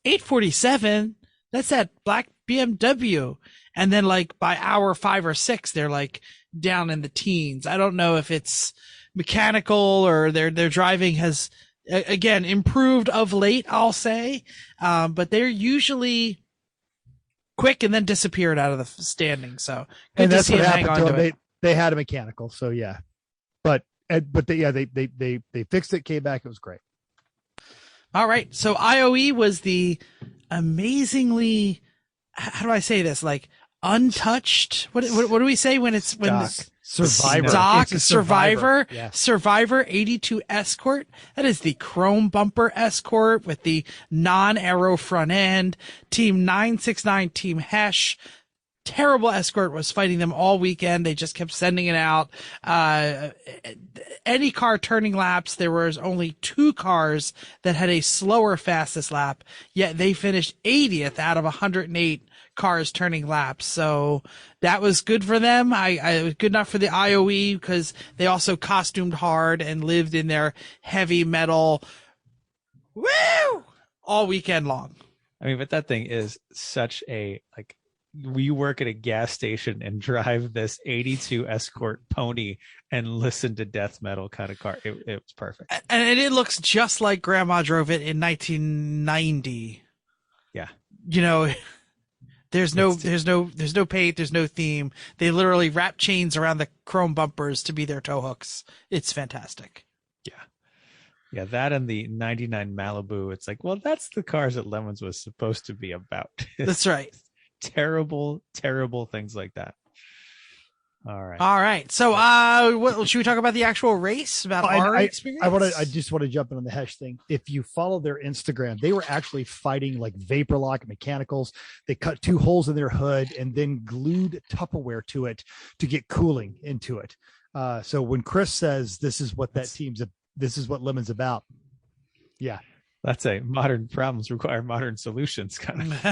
847, that's that black BMW. And then like by hour 5 or 6, they're like down in the teens. I don't know if it's mechanical or their driving has again improved of late, I'll say. But they're usually quick and then disappeared out of the standing. So good and to that's see what them hang happened on to to them. it. They had a mechanical, so yeah. But they fixed it, came back, it was great. All right. So IOE was the amazingly, how do I say this? Like untouched. What do we say when this Survivor? Stock It's a Survivor. Yeah. Survivor 82 Escort. That is the chrome bumper Escort with the non-aero front end. Team 969, Team Hesh. Terrible Escort was fighting them all weekend. They just kept sending it out. Any car turning laps, there was only 2 cars that had a slower fastest lap, yet they finished 80th out of 108 cars turning laps. So that was good for them. I was good enough for the IOE because they also costumed hard and lived in their heavy metal woo all weekend long. I mean, but that thing is such a like. You work at a gas station and drive this 82 Escort pony and listen to death metal kind of car. It was perfect. And it looks just like Grandma drove it in 1990. Yeah. You know, there's no paint, there's no theme. They literally wrap chains around the chrome bumpers to be their tow hooks. It's fantastic. Yeah, that and the 99 Malibu. It's like, well, that's the cars that Lemons was supposed to be about. That's right. Terrible things like that. All right. So what should we talk about the actual race, about our experience? I just want to jump in on the Hesh thing. If you follow their Instagram, they were actually fighting like vapor lock mechanicals. They cut 2 holes in their hood and then glued Tupperware to it to get cooling into it. So when Chris says this is what Lemon's about, yeah. That's a modern problems require modern solutions kind of.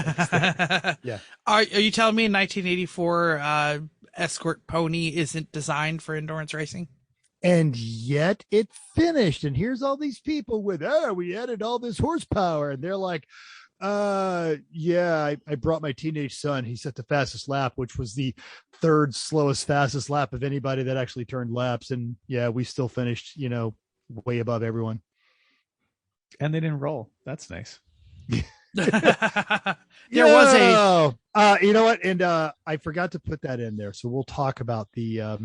Yeah. Are you telling me 1984 Escort pony isn't designed for endurance racing? And yet it finished. And here's all these people with, we added all this horsepower. And they're like, I brought my teenage son. He set the fastest lap, which was the 3rd slowest, fastest lap of anybody that actually turned laps. And yeah, we still finished, way above everyone. And they didn't roll. That's nice. There was a you know what? And I forgot to put that in there. So we'll talk about the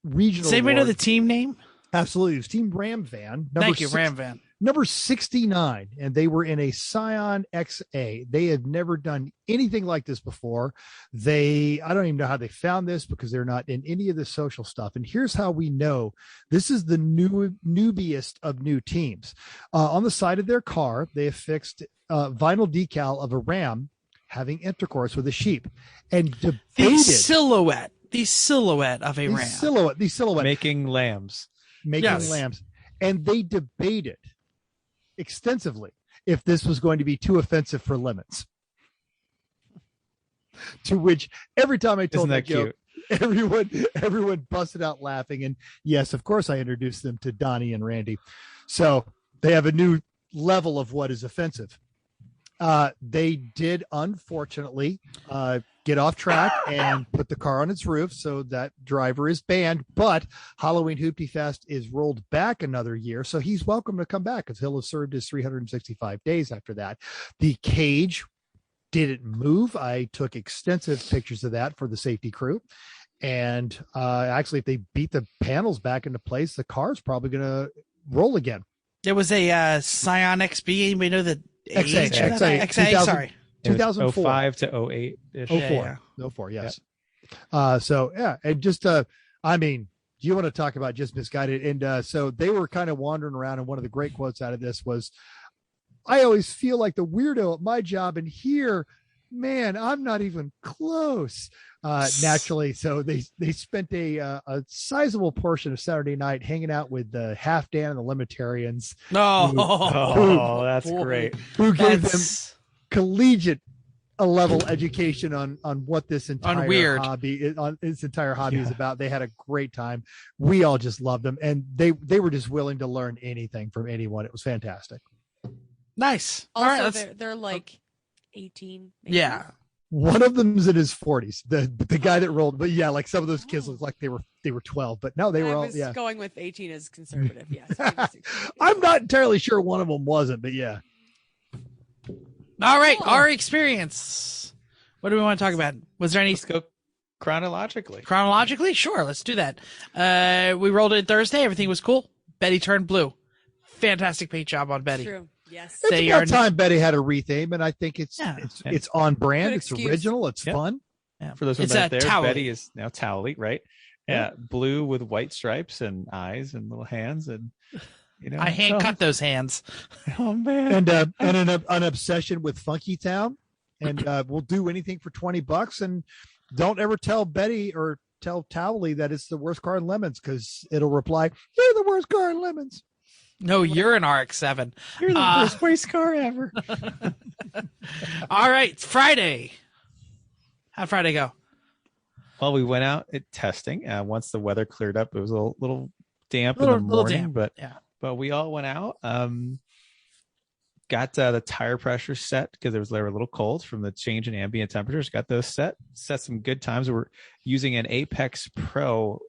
regional. Does anybody know the team name? Absolutely. It was Team Ram Van. Thank you, Ram Van. Number 69. And they were in a Scion XA. They had never done anything like this before. I don't even know how they found this because they're not in any of the social stuff. And here's how we know this is the newbiest of new teams. On the side of their car, they have fixed vinyl decal of a ram having intercourse with a sheep and debated the silhouette of a ram. The silhouette. Making lambs. Lambs. And they debated extensively if this was going to be too offensive for Lemons. To which every time I told that joke, everyone busted out laughing. And yes, of course, I introduced them to Donnie and Randy. So they have a new level of what is offensive. They did, unfortunately, get off track and put the car on its roof. So that driver is banned, but Halloween Hooptiefest is rolled back another year. So he's welcome to come back because he'll have served his 365 days after that. The cage didn't move. I took extensive pictures of that for the safety crew. And actually, if they beat the panels back into place, the car's probably going to roll again. There was a Scion XB. Anybody know the age? XA, sorry. 2004. 05 to 08 ish. 04, yes. So yeah, and just I mean, you want to talk about just misguided. And so they were kind of wandering around, and one of the great quotes out of this was, I always feel like the weirdo at my job, and here, man, I'm not even close. Naturally, so they spent a sizable portion of Saturday night hanging out with the Half Dan and the Limitarians. That's great. Who gave them collegiate level education on what this entire hobby is about. They had a great time. We all just loved them, and they were just willing to learn anything from anyone. It was fantastic. Nice. Also, All right, they're like 18. Maybe. yeah. One of them's in his 40s. The guy that rolled, but yeah, like some of those kids look like they were 12, but no, they were I all was yeah. going with 18 as conservative. Yes. I'm not entirely sure one of them wasn't, but yeah. All right, Cool. our experience. What do we want to talk about? Was there any Let's go chronologically. chronologically? Sure, let's do that. We rolled it Thursday. Everything was cool. Betty turned blue. Fantastic paint job on Betty. True. Yes. It's They about are- time Betty had a retheme, and I think it's on brand. Good It's excuse. original. It's Yep. fun. Yeah. For those who It's aren't a there, towel. Betty is now Towley, right? Yeah, blue with white stripes and eyes and little hands, and I hand cut those hands. Oh man! And an obsession with Funky Town, and we'll do anything for $20. And don't ever tell Betty or tell Towley that it's the worst car in Lemons, because it'll reply, "You're the worst car in Lemons." No, you're an RX-7. You're the worst race car ever. All right, Friday. How'd Friday go? Well, we went out at testing. Once the weather cleared up, it was a little damp in Little the morning, damp, but yeah. but we all went out. Got the tire pressure set because they were a little cold from the change in ambient temperatures. Got those set some good times. We're using an Apex Pro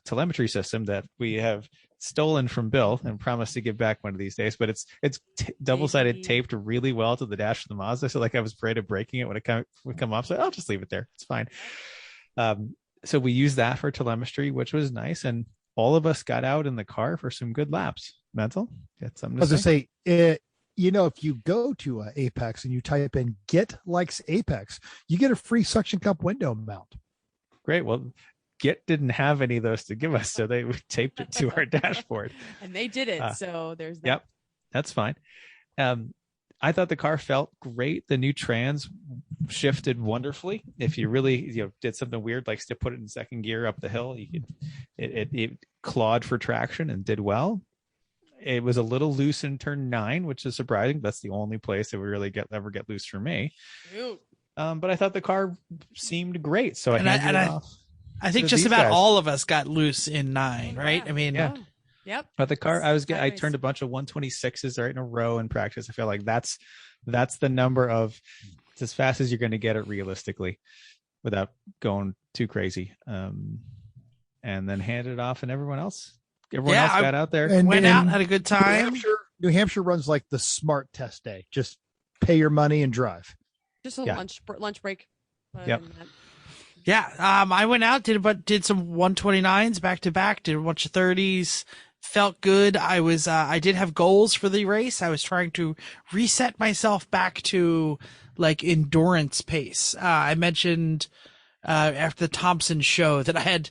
telemetry system that we have stolen from Bill and promised to give back one of these days. But it's double-sided taped really well to the dash of the Mazda, so like I was afraid of breaking it when it would come off. So I'll just leave it there. It's fine. So we used that for telemetry, which was nice, and all of us got out in the car for some good laps. Mental, got something to say? If you go to Apex and you type in "Get likes Apex," you get a free suction cup window mount. Great. Well, Git didn't have any of those to give us, so they taped it to our dashboard. And they did it, so there's that. Yep, that's fine. I thought the car felt great. The new trans shifted wonderfully. If you really did something weird, like to put it in second gear up the hill, you could. It clawed for traction and did well. It was a little loose in turn 9, which is surprising. That's the only place it would really ever get loose for me. But I thought the car seemed great, so I handed it off. I think just about all of us got loose in 9, right? I mean, yeah. Yep. But the car, I turned a bunch of 126s right in a row in practice. I feel like that's the number of it's as fast as you're going to get it realistically, without going too crazy. And then handed it off, and everyone else got out there and went out, had a good time. New Hampshire runs like the smart test day. Just pay your money and drive. Just a lunch break. Yep. Yeah, I went out, did some 129s back to back, did a bunch of 30s, felt good. I did have goals for the race. I was trying to reset myself back to like endurance pace. I mentioned after the Thompson show that I had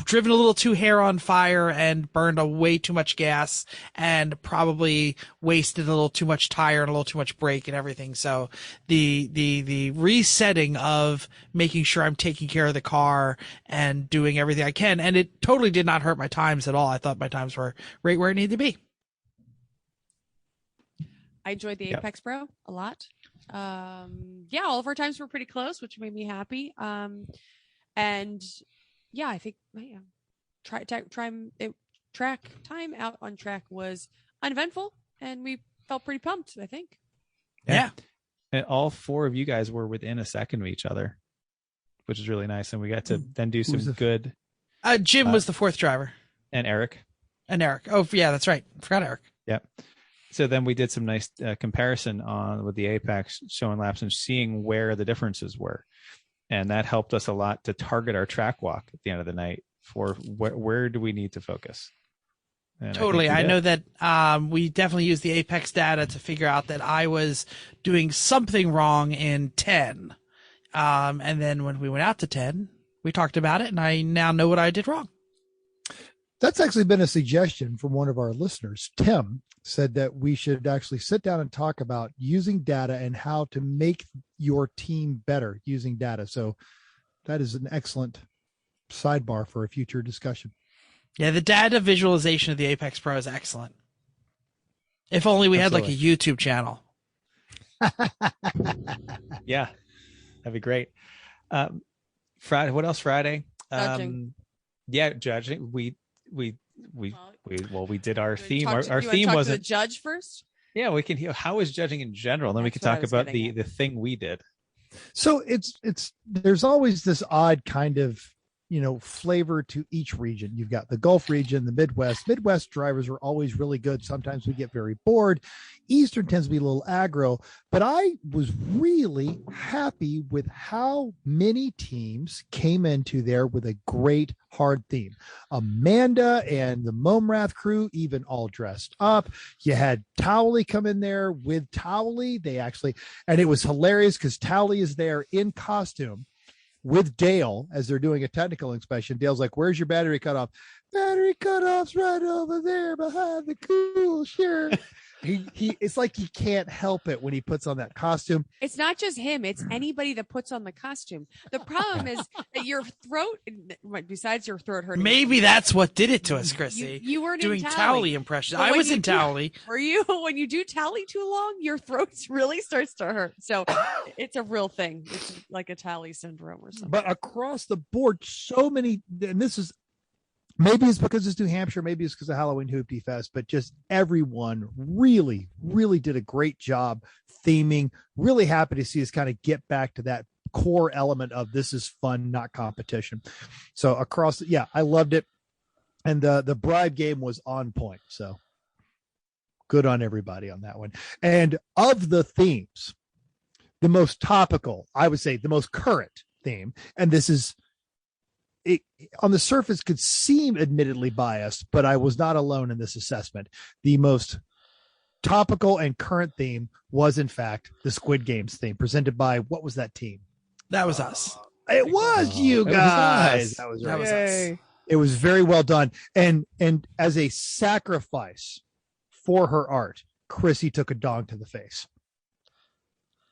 driven a little too hair on fire and burned way too much gas and probably wasted a little too much tire and a little too much brake and everything. So the resetting of making sure I'm taking care of the car and doing everything I can. And it totally did not hurt my times at all. I thought my times were right where it needed to be. I enjoyed the Apex Pro a lot. All of our times were pretty close, which made me happy. And yeah, I think track time out on track was uneventful, and we felt pretty pumped, I think. Yeah. And all 4 of you guys were within a second of each other, which is really nice. And we got to then do some good. Jim was the 4th driver. And Eric. Oh, yeah, that's right. Forgot Eric. Yep. So then we did some nice comparison with the Apex, showing laps and seeing where the differences were. And that helped us a lot to target our track walk at the end of the night for where do we need to focus. And totally. I know that we definitely used the Apex data to figure out that I was doing something wrong in 10. And then when we went out to 10, we talked about it, and I now know what I did wrong. That's actually been a suggestion from one of our listeners. Tim said that we should actually sit down and talk about using data and how to make your team better using data. So that is an excellent sidebar for a future discussion. Yeah, the data visualization of the Apex Pro is excellent. If only we had like a YouTube channel. Yeah, that'd be great. Friday. What else? Friday. Judging. Judging. We did our theme. Our you theme talk wasn't to the judge first. Yeah, we can hear how is judging in general. Then we can talk about the thing we did. So there's always this odd kind of, flavor to each region. You've got the Gulf region, the Midwest drivers are always really good. Sometimes we get very bored. Eastern tends to be a little aggro, but I was really happy with how many teams came into there with a great hard theme. Amanda and the Momrath crew even all dressed up. You had Towley come in there with Towley. And it was hilarious because Towley is there in costume with Dale as they're doing a technical inspection. Dale's like, "Where's your battery cutoff?" "Battery cutoff's right over there behind the cool shirt." It's like he can't help it when he puts on that costume. It's not just him, it's anybody that puts on the costume. The problem is that your throat, besides your throat hurting. Maybe that's what did it to us, Chrissy. You weren't doing in Towley impressions. I was in Towley. Were you? When you do Towley too long, your throat really starts to hurt. So it's a real thing. It's like a Towley syndrome or something. But across the board, so many, and this is, maybe it's because it's New Hampshire, maybe it's because of Halloween Hooptiefest, but just everyone really, really did a great job theming. Really happy to see us kind of get back to that core element of this is fun, not competition. So I loved it. And the bribe game was on point. So good on everybody on that one. And of the themes, the most topical, I would say the most current theme, and this is, it on the surface could seem admittedly biased, but I was not alone in this assessment. The most topical and current theme was, in fact, the Squid Games theme presented by, what was that team? That was us. It was you guys. That was us. It was very well done. And as a sacrifice for her art, Chrissy took a dong to the face.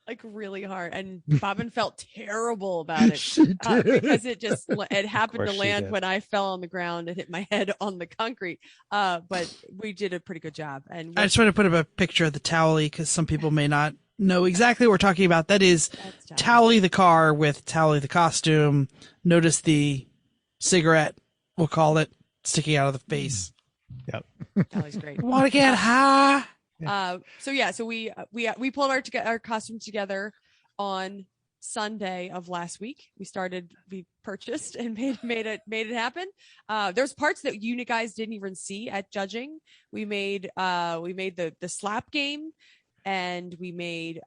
Like really hard, and Bobbin felt terrible about it because it happened to land when I fell on the ground and hit my head on the concrete. But we did a pretty good job. And I just want to put up a picture of the Towley because some people may not know exactly what we're talking about. That is Towley the car with Towley the costume. Notice the cigarette, we'll call it, sticking out of the face. Yep. Towley's great. Want to get high? So we pulled our costumes together on Sunday of last week. We purchased and made it happen. There's parts that you guys didn't even see at judging. We made the slap game, and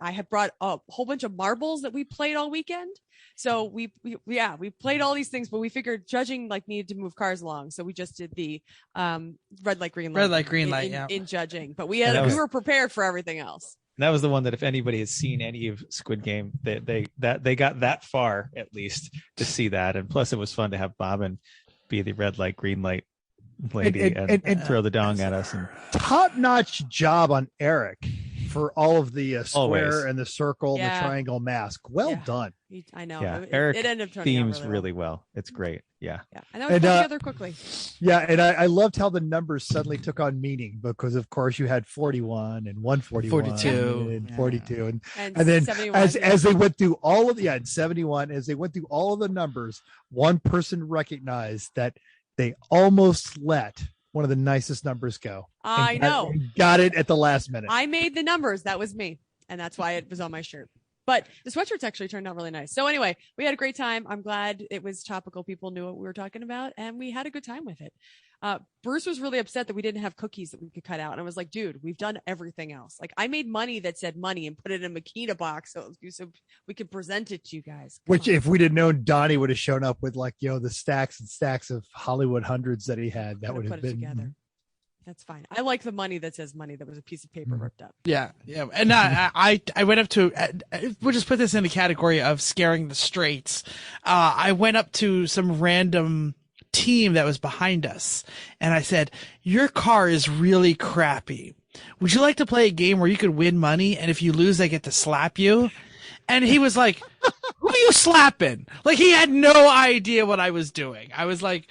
I had brought a whole bunch of marbles that we played all weekend. So we played all these things, but we figured judging needed to move cars along. So we just did the red light, green light in judging, but we were prepared for everything else. That was the one that if anybody has seen any of Squid Game, they got that far at least to see that. And plus it was fun to have Bobbin be the red light, green light lady and throw the dong at us. And top-notch job on Eric for all of the square Always. And the circle and the triangle mask. Well done. I know. Yeah, Eric it ended up themes really well. It's great. Yeah. And that was put together quickly. Yeah, and I loved how the numbers suddenly took on meaning because, of course, you had 41 and 141, 42, and 42, and then 71, as they went through all of and 71, as they went through all of the numbers, one person recognized that they almost let one of the nicest numbers go. I know. Got it at the last minute. I made the numbers. That was me. And that's why it was on my shirt. But the sweatshirts actually turned out really nice. So anyway, we had a great time. I'm glad it was topical. People knew what we were talking about, and we had a good time with it. Bruce was really upset that we didn't have cookies that we could cut out. And I was like, dude, we've done everything else. I made money that said money and put it in a Makita box so we could present it to you guys. Which, if we'd have known, Donnie would have shown up with the stacks and stacks of Hollywood hundreds that he had. That would have been together. That's fine. I like the money that says money that was a piece of paper ripped up. Yeah. And I went up to, we'll just put this in the category of scaring the straights. I went up to some random team that was behind us, and I said, your car is really crappy. Would you like to play a game where you could win money, and if you lose, I get to slap you? And he was like, who are you slapping? He had no idea what I was doing. I was like,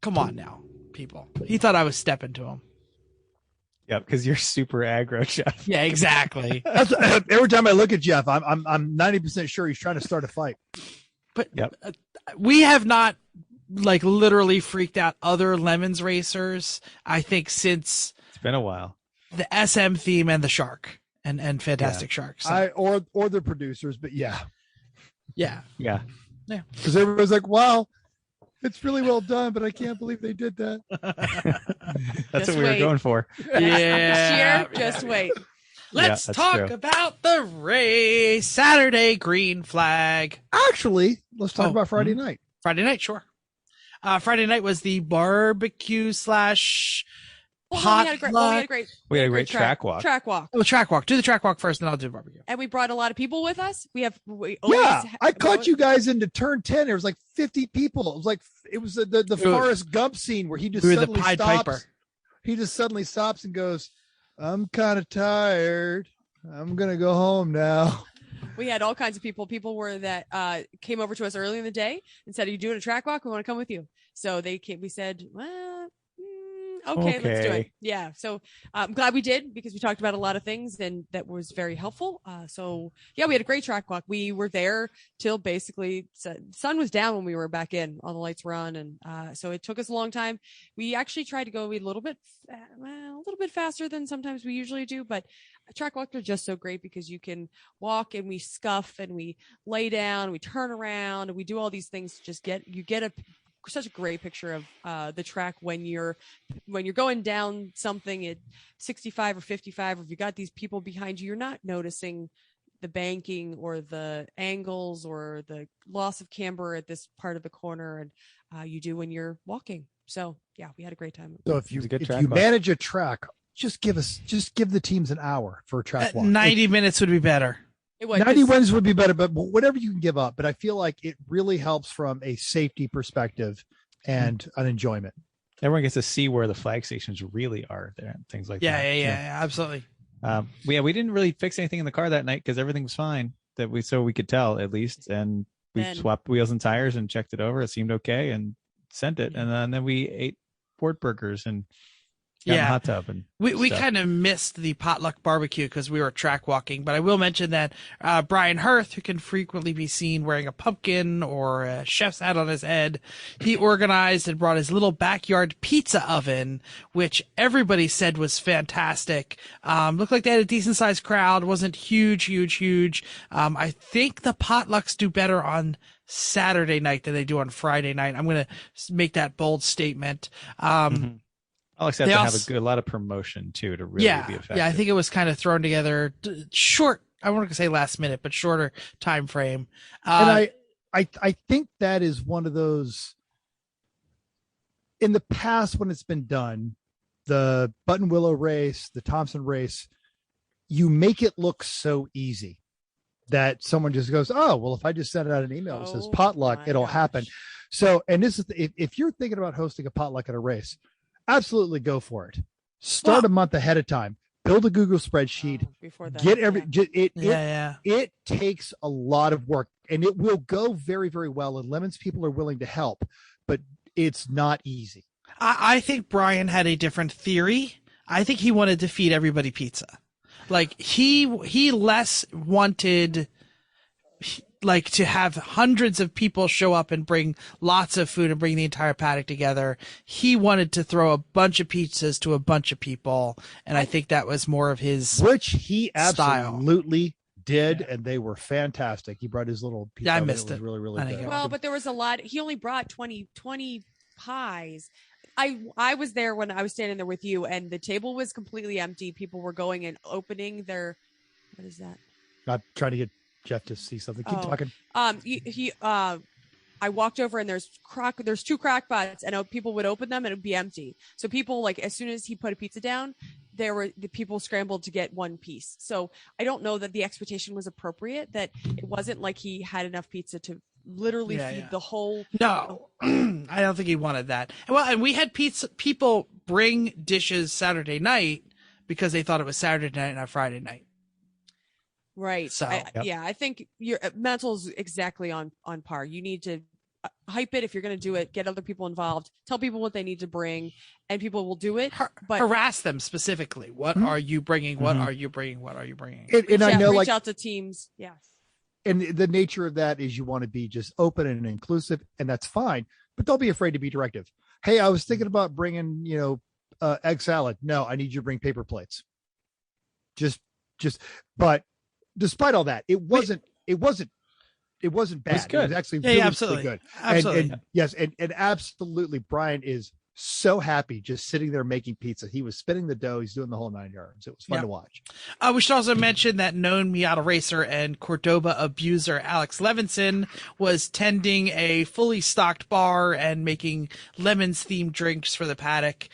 come on now, people. He thought I was stepping to him. Yeah, because you're super aggro, Jeff. Yeah, exactly. Every time I look at Jeff, I'm 90% sure he's trying to start a fight. But we have not literally freaked out other Lemons racers, I think, since it's been a while. the SM theme and the shark and Fantastic Shark. So. Or the producers, but yeah. Because everyone's like, wow, it's really well done, but I can't believe they did that. That's what we were going for. Yeah. Just wait. Let's talk about the race. Saturday green flag. Actually, let's talk about Friday night. Friday night, sure. Friday night was the barbecue / potluck. We had a great track walk. Track walk. Oh, track walk. Do the track walk first, then I'll do the barbecue. And we brought a lot of people with us. I caught you guys into turn 10. There was like 50 people. It was the Forrest Gump scene where he just suddenly stops. Piper. He just suddenly stops and goes, I'm kind of tired. I'm going to go home now. We had all kinds of people. People that came over to us early in the day and said, are you doing a track walk? We want to come with you. So we said, well, okay, let's do it. Yeah. So I'm glad we did, because we talked about a lot of things and that was very helpful. We had a great track walk. We were there till basically sun was down when we were back in. All the lights were on. And so it took us a long time. We actually tried to go a little bit faster than sometimes we usually do, but track walks are just so great because you can walk and we scuff and we lay down, we turn around and we do all these things to just get such a great picture of the track when you're going down something at 65 or 55, or if you got these people behind you, you're not noticing the banking or the angles or the loss of camber at this part of the corner, and you do when you're walking. So yeah, we had a great time. So if you manage a track, just give the teams an hour for a track walk. 90 minutes would be better. 90 wins would be better, but whatever you can give up. But I feel like it really helps from a safety perspective and an enjoyment. Everyone gets to see where the flag stations really are there and things like that. Yeah, absolutely. We didn't really fix anything in the car that night because everything was fine so we could tell at least. And we swapped wheels and tires and checked it over. It seemed okay and sent it. And then we ate port burgers and got in the hot tub. And we kind of missed the potluck barbecue because we were track walking, but I will mention that Brian Hirth, who can frequently be seen wearing a pumpkin or a chef's hat on his head, he organized and brought his little backyard pizza oven, which everybody said was fantastic. Looked like they had a decent sized crowd. Wasn't huge. I think the potlucks do better on Saturday night than they do on Friday night. I'm going to make that bold statement. Alex had to have a lot of promotion too to really be effective. Yeah, I think it was kind of thrown together short. I want to say last minute, but shorter time frame. And I think that is one of those. In the past, when it's been done, the Button Willow race, the Thompson race, you make it look so easy that someone just goes, "Oh, well, if I just send out an email that says potluck, it'll happen." So, and this is if you're thinking about hosting a potluck at a race, absolutely go for it. Start a month ahead of time. Build a Google spreadsheet. Before that, it takes a lot of work, and it will go very, very well. And Lemons people are willing to help, but it's not easy. I think Brian had a different theory. I think he wanted to feed everybody pizza. Like he less wanted like to have hundreds of people show up and bring lots of food and bring the entire paddock together. He wanted to throw a bunch of pizzas to a bunch of people, and I think that was more of his which he absolutely did, and they were fantastic. He brought his little pizza. I missed it. Really, really good. Well, but there was a lot. He only brought 20 pies. I was there when I was standing there with you, and the table was completely empty. People were going and opening their. What is that? I'm trying to get Jeff to see something. Keep talking. I walked over and there's two crock pots, and people would open them and it would be empty. So people, like, as soon as he put a pizza down, the people scrambled to get one piece. So I don't know that the expectation was appropriate, that it wasn't like he had enough pizza to literally feed the whole. No, I don't think he wanted that. Well, and we had people bring dishes Saturday night because they thought it was Saturday night, not Friday night. Right. So I think your mental's exactly on par. You need to hype it if you're going to do it. Get other people involved. Tell people what they need to bring, and people will do it. But harass them specifically. What are you bringing? What are you bringing? What are you bringing? And I know, reach out to teams. Yes. And the nature of that is you want to be just open and inclusive, and that's fine. But don't be afraid to be directive. Hey, I was thinking about bringing, egg salad. No, I need you to bring paper plates. just, but despite all that, it wasn't bad. It was actually really absolutely good. Absolutely. And yes, and absolutely, Brian is so happy just sitting there making pizza. He was spinning the dough. He's doing the whole 9 yards. It was fun to watch. We should also mention that known Miata racer and Cordoba abuser Alex Levinson was tending a fully stocked bar and making lemons themed drinks for the paddock.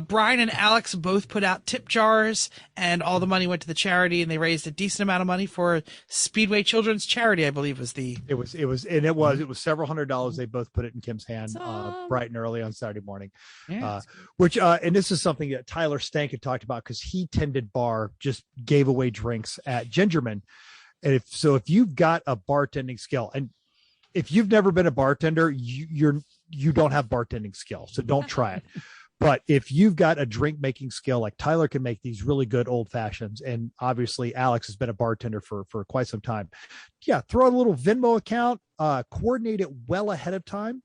Brian and Alex both put out tip jars, and all the money went to the charity, and they raised a decent amount of money for Speedway Children's Charity, I believe was the. It was several $100s. They both put it in Kim's hand bright and early on Saturday morning. Yeah. And this is something that Tyler Stank had talked about, because he tended bar, just gave away drinks at Gingerman. And if you've got a bartending skill, and if you've never been a bartender, you don't have bartending skill, so don't try it. But if you've got a drink making skill, like Tyler can make these really good old fashions, and obviously Alex has been a bartender for quite some time. Yeah, throw out a little Venmo account, coordinate it well ahead of time.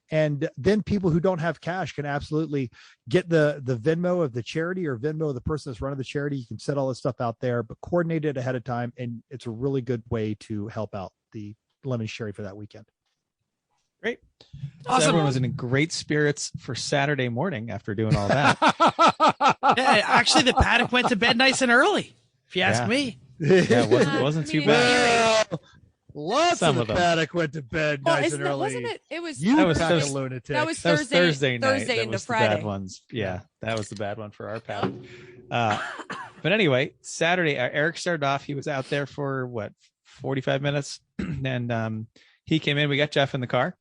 And then people who don't have cash can absolutely get the Venmo of the charity or Venmo of the person that's running the charity. You can set all this stuff out there, but coordinate it ahead of time. And it's a really good way to help out the Lemon Sherry for that weekend. Great. Awesome. So everyone was in great spirits for Saturday morning after doing all that. Yeah, actually, the paddock went to bed nice and early, if you ask me. Yeah, it wasn't too bad. Lots Some of the of them. paddock went to bed nice and early. Wasn't it? It was. You was pack a Thursday. lunatic. That was That was Thursday night. Thursday that into was Friday. The bad ones. Yeah, that was the bad one for our paddock. But anyway, Saturday, Eric started off. He was out there for 45 minutes, and he came in. We got Jeff in the car,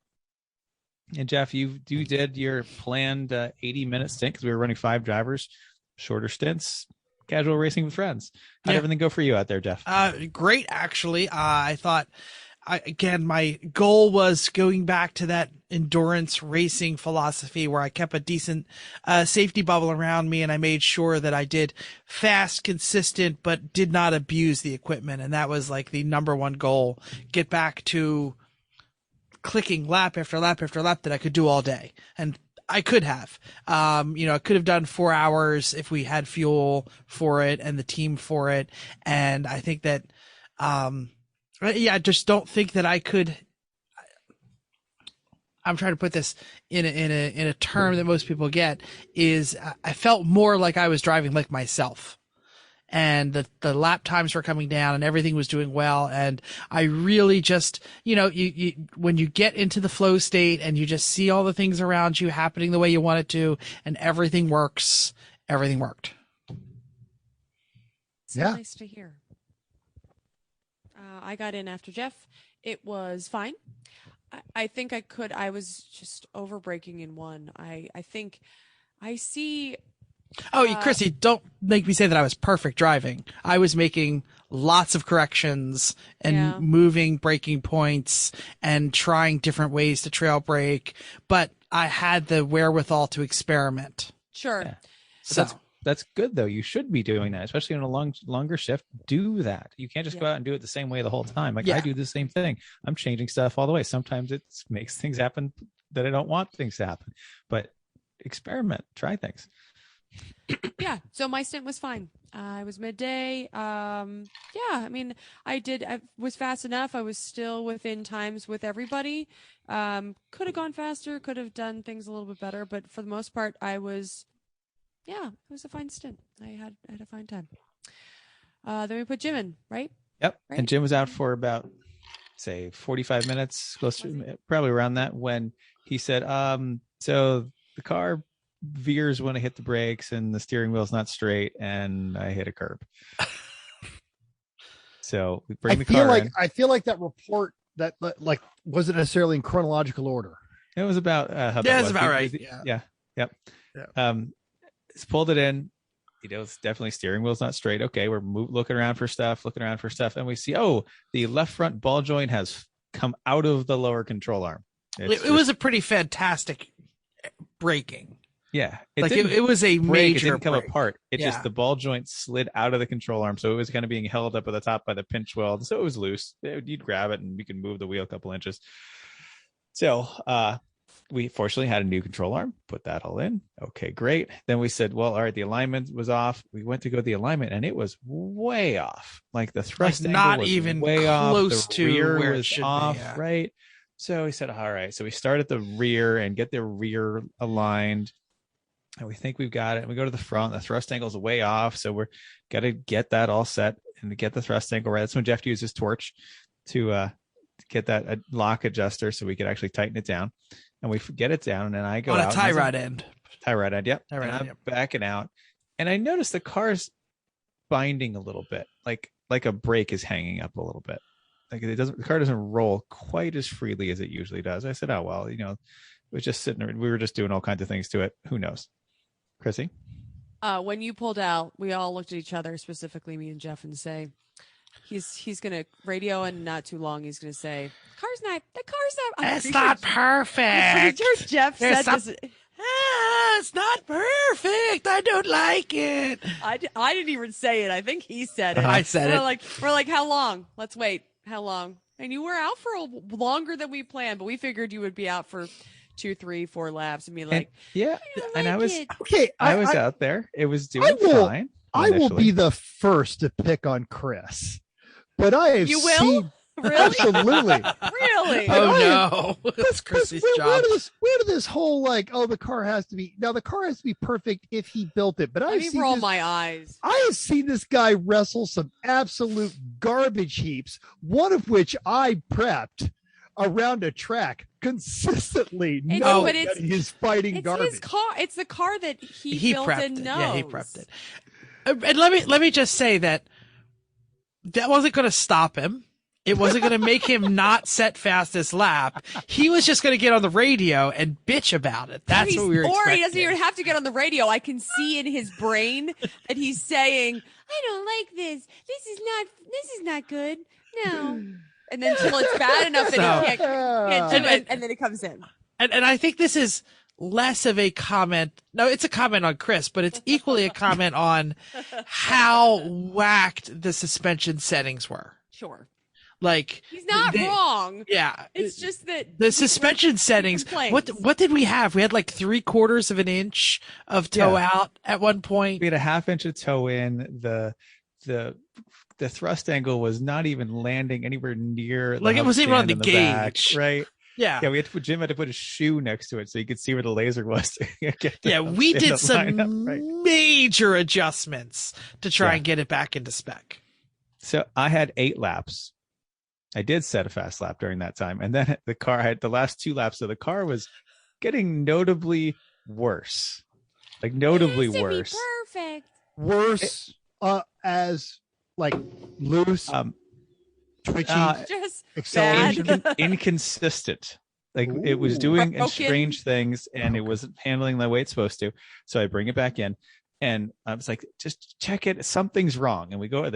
and Jeff, you did your planned 80-minute stint, because we were running 5 drivers, shorter stints, casual racing with friends. How'd everything go for you out there, Jeff? Great, actually. I thought. Again, my goal was going back to that endurance racing philosophy where I kept a decent safety bubble around me, and I made sure that I did fast, consistent, but did not abuse the equipment. And that was like the number one goal. Get back to clicking lap after lap after lap that I could do all day. And I could have, I could have done 4 hours if we had fuel for it and the team for it. And I think that, I just don't think that I could. I'm trying to put this in a term that most people get, is I felt more like I was driving like myself, and the lap times were coming down and everything was doing well. And I really just, you when you get into the flow state and you just see all the things around you happening the way you want it to, and everything works, everything worked. So nice to hear. I got in after Jeff. It was fine. I think I could. I was just over braking in one. I think I see. Oh, Chrissy, don't make me say that I was perfect driving. I was making lots of corrections and moving braking points and trying different ways to trail brake, but I had the wherewithal to experiment. Sure. Yeah. So that's good, though. You should be doing that, especially on a longer shift. Do that. You can't just go out and do it the same way the whole time. Like I do the same thing. I'm changing stuff all the way. Sometimes it makes things happen that I don't want things to happen, but experiment, try things. Yeah. So my stint was fine. I was midday. I was fast enough. I was still within times with everybody. Could have gone faster, could have done things a little bit better, but for the most part, it was a fine stint. I had a fine time. Then we put Jim in, right? Yep. Right? And Jim was out for about, say, 45 minutes, close to probably around that, when he said, so the car veers when I hit the brakes and the steering wheel's not straight and I hit a curb. So we bring the car in. I feel like that report that wasn't necessarily in chronological order. It was about how that's about right. Yeah. Yep. Pulled it in. It's definitely steering wheel's not straight. Okay, we're looking around for stuff, and we see, the left front ball joint has come out of the lower control arm. It was a pretty fantastic braking. Yeah, it was a major. It didn't come break. apart. It just, the ball joint slid out of the control arm, so it was kind of being held up at the top by the pinch weld. So it was loose. You'd grab it, and we can move the wheel a couple inches. So we fortunately had a new control arm, put that all in. Okay, great. Then we said, well, all right, the alignment was off. We went to go to the alignment and it was way off. Like the thrust angle not was even way close off. The to rear where it was should off, be. Yeah. right? So we said, all right. So we start at the rear and get the rear aligned. And we think we've got it. And we go to the front. The thrust angle is way off. So we're got to get that all set and to get the thrust angle right. That's when Jeff used his torch to get that lock adjuster so we could actually tighten it down. And we get it down, and then I go on out. A tie rod end. Tie rod end, yep. Tie rod and end, I'm backing out, and I noticed the car's binding a little bit, like a brake is hanging up a little bit. Like the car doesn't roll quite as freely as it usually does. I said, oh well, it was just sitting there. We were just doing all kinds of things to it. Who knows, Chrissy? When you pulled out, we all looked at each other, specifically me and Jeff, and say, he's gonna radio, and not too long he's gonna say, the car's not. It's not perfect. I'm pretty sure Jeff said this. It's not perfect. I don't like it. I didn't even say it. I think he said it. I said it. We're like, how long? Let's wait. How long? And you were out for longer than we planned, but we figured you would be out for 2, 3, 4 laps and be like, and I was Okay, I was out there. It was doing fine. I will be the first to pick on Chris, but I have You will? seen Really? absolutely. Really? Oh no, that's Chrissy's job. Where did this whole the car has to be perfect if he built it? But Let me roll my eyes. I have seen this guy wrestle some absolute garbage heaps, one of which I prepped around a track consistently. But he's fighting garbage. His car. It's the car that he built prepped and it. knows. Yeah, he prepped it. And let me just say that wasn't going to stop him. It wasn't going to make him not set fastest lap. He was just going to get on the radio and bitch about it. That's what we were expecting. Or he doesn't even have to get on the radio. I can see in his brain that he's saying, "I don't like this. This is not good. No." And then until it's bad enough that he can't do it, and then it comes in. And I think this is less of a comment. No, it's a comment on Chris, but it's equally a comment on how whacked the suspension settings were. Sure. Like he's not wrong. Yeah. It's just that the suspension settings. What did we have? We had like 3/4 of an inch of toe out at one point. We had a 1/2 inch of toe in. The thrust angle was not even landing anywhere near. Like it wasn't even on the back, gauge, right? Yeah. Yeah, Jim had to put his shoe next to it so you could see where the laser was. We did some major adjustments to try and get it back into spec. So I had 8 laps. I did set a fast lap during that time. And then the car had the last 2 laps. So the car was getting notably worse. Like notably worse. Perfect. Worse as like loose, twitchy, just acceleration, inconsistent. Like it was doing strange things and it wasn't handling the way it's supposed to. So I bring it back in. And I was like, just check it. Something's wrong. And we go,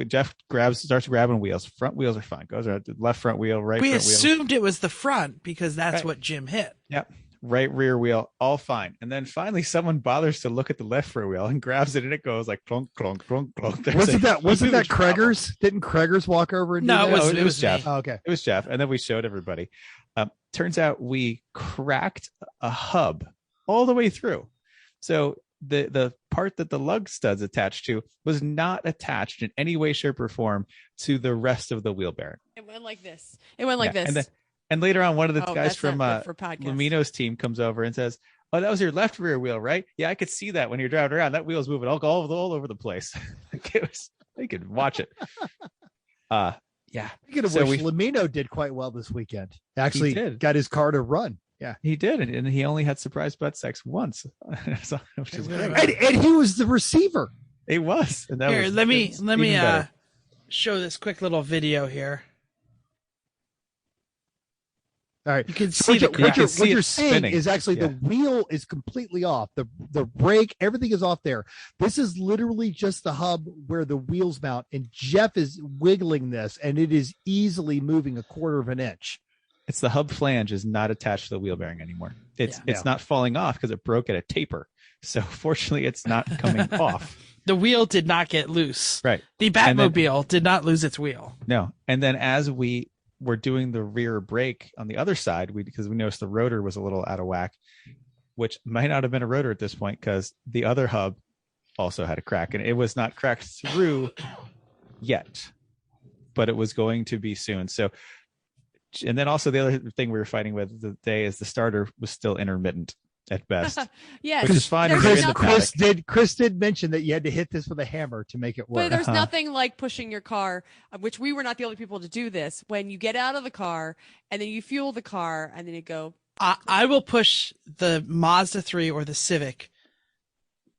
Jeff starts grabbing wheels. Front wheels are fine. Goes around the left front wheel, right we front wheel. We assumed it was the front because that's what Jim hit. Yep. Right rear wheel, all fine. And then finally someone bothers to look at the left rear wheel and grabs it and it goes like clunk, clunk, clunk, clunk. Wasn't that Kreger's? Didn't Kreger's walk over and do that? It was Jeff. Oh, okay. It was Jeff. And then we showed everybody. Turns out we cracked a hub all the way through. So the part that the lug studs attached to was not attached in any way, shape, or form to the rest of the wheel bearing. It went like this. And later on, one of the guys from Lamino's team comes over and says, "Oh, that was your left rear wheel, right? Yeah, I could see that when you're driving around. That wheel's moving all over the place." You could watch it. Yeah. Speaking of which, Lamino did quite well this weekend. Actually, got his car to run. Yeah, he did, and he only had surprise butt sex once, which is great. And he was the receiver. He was. And that here, was, let me show this quick little video here. All right, you can see what you're seeing is actually the wheel is completely off. The brake, everything is off there. This is literally just the hub where the wheels mount, and Jeff is wiggling this, and it is easily moving 1/4 of an inch. It's the hub flange is not attached to the wheel bearing anymore. It's not falling off because it broke at a taper. So fortunately, it's not coming off. The wheel did not get loose. Right. The Batmobile did not lose its wheel. No. And then as we were doing the rear brake on the other side, because we noticed the rotor was a little out of whack, which might not have been a rotor at this point because the other hub also had a crack, and it was not cracked through yet, but it was going to be soon. So, and then also the other thing we were fighting with the day is the starter was still intermittent at best. Yes, which is fine. Chris did mention that you had to hit this with a hammer to make it work. But there's nothing like pushing your car, which we were not the only people to do this. When you get out of the car and then you fuel the car and then you go. I will push the Mazda 3 or the Civic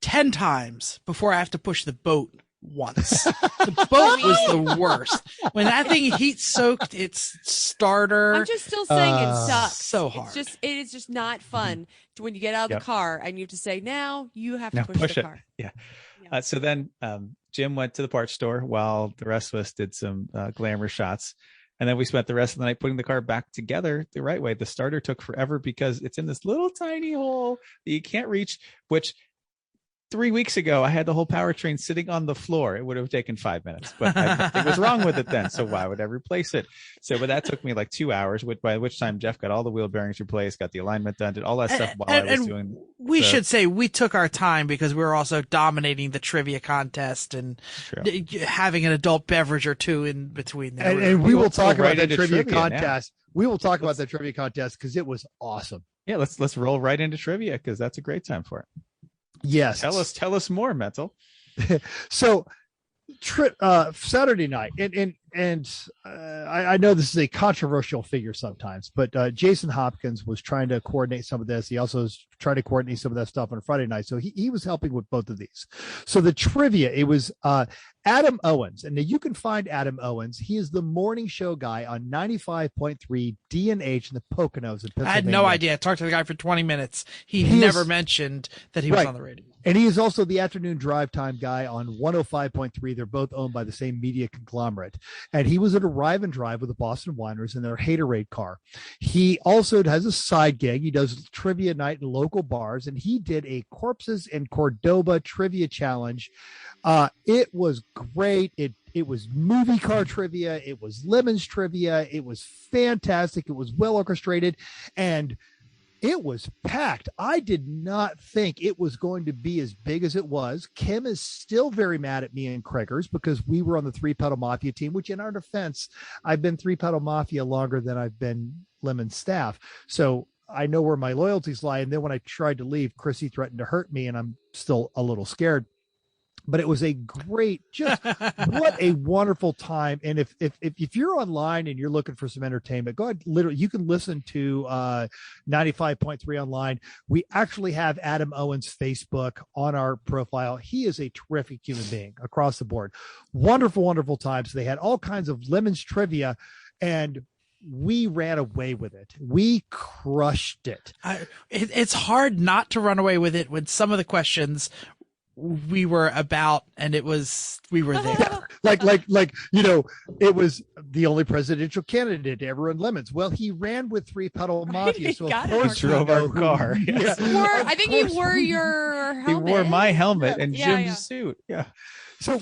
10 times before I have to push the boat once. The boat was the worst. When that thing heat soaked its starter. I'm just still saying it sucks. So hard. It is just not fun to when you get out of the car and you have to say, now you have to push the car. Yeah. So then Jim went to the parts store while the rest of us did some glamour shots. And then we spent the rest of the night putting the car back together the right way. The starter took forever because it's in this little tiny hole that you can't reach, which 3 weeks ago, I had the whole powertrain sitting on the floor. It would have taken 5 minutes, but nothing was wrong with it then. So why would I replace it? But that took me like 2 hours, by which time Jeff got all the wheel bearings replaced, got the alignment done, did all that stuff while I was doing. We should say we took our time because we were also dominating the trivia contest and having an adult beverage or two in between there. And we will talk about that trivia contest. We will talk about that trivia contest because it was awesome. Yeah, let's roll right into trivia because that's a great time for it. Yes. Tell us more, Mental. So Saturday night, and I know this is a controversial figure sometimes, but Jason Hopkins was trying to coordinate some of this. He also was trying to coordinate some of that stuff on Friday night. So he was helping with both of these. So the trivia, it was Adam Owens. And now you can find Adam Owens. He is the morning show guy on 95.3 DNH in the Poconos in Pennsylvania. I had no idea. I talked to the guy for 20 minutes. He never mentioned that he was on the radio. And he is also the afternoon drive time guy on 105.3. They're both owned by the same media conglomerate. And he was at Arrive and Drive with the Boston Wineries in their Haterade car. He also has a side gig. He does trivia night in local bars, and he did a Corpses in Cordoba trivia challenge. It was great. It was movie car trivia. It was Lemons trivia. It was fantastic. It was well orchestrated, and it was packed. I did not think it was going to be as big as it was. Kim is still very mad at me and Craigers because we were on the Three Pedal Mafia team, which in our defense, I've been Three Pedal Mafia longer than I've been Lemon staff. So I know where my loyalties lie. And then when I tried to leave, Chrissy threatened to hurt me, and I'm still a little scared. But it was a great, just what a wonderful time. And if you're online and you're looking for some entertainment, go ahead. Literally, you can listen to 95.3 online. We actually have Adam Owens' Facebook on our profile. He is a terrific human being across the board. Wonderful, wonderful times. They had all kinds of Lemons trivia, and we ran away with it. We crushed it. It's hard not to run away with it when some of the questions we were about, and we were there. like, it was the only presidential candidate to ever run Lemons. Well, he ran with Three Pedal Mafia, so of course he drove our car. Yes. I think he wore your helmet. He wore my helmet and Jim's suit. Yeah. So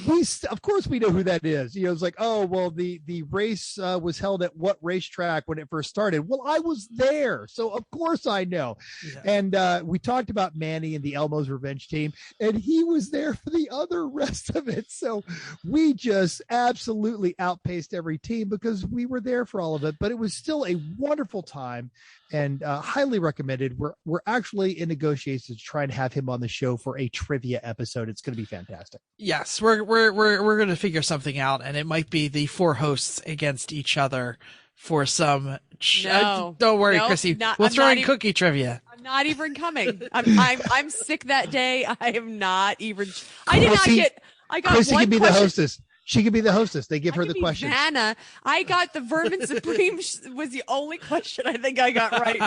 of course we know who that is. It's like, oh, well, the race was held at what racetrack when it first started? Well, I was there. So of course I know. Yeah. And we talked about Manny and the Elmo's Revenge team, and he was there for the other rest of it. So we just absolutely outpaced every team because we were there for all of it, but it was still a wonderful time. And highly recommended. We're actually in negotiations to try and have him on the show for a trivia episode. It's going to be fantastic. Yes, we're going to figure something out, and it might be the 4 hosts against each other for some. No, don't worry, Chrissy. We'll throw in cookie trivia. I'm not even coming. I'm sick that day. I am not even. I did not get. I got Chrissy one can be question. the hostess. She could be the hostess. They give her the question. Vanna, I got the Vermin Supreme was the only question I think I got right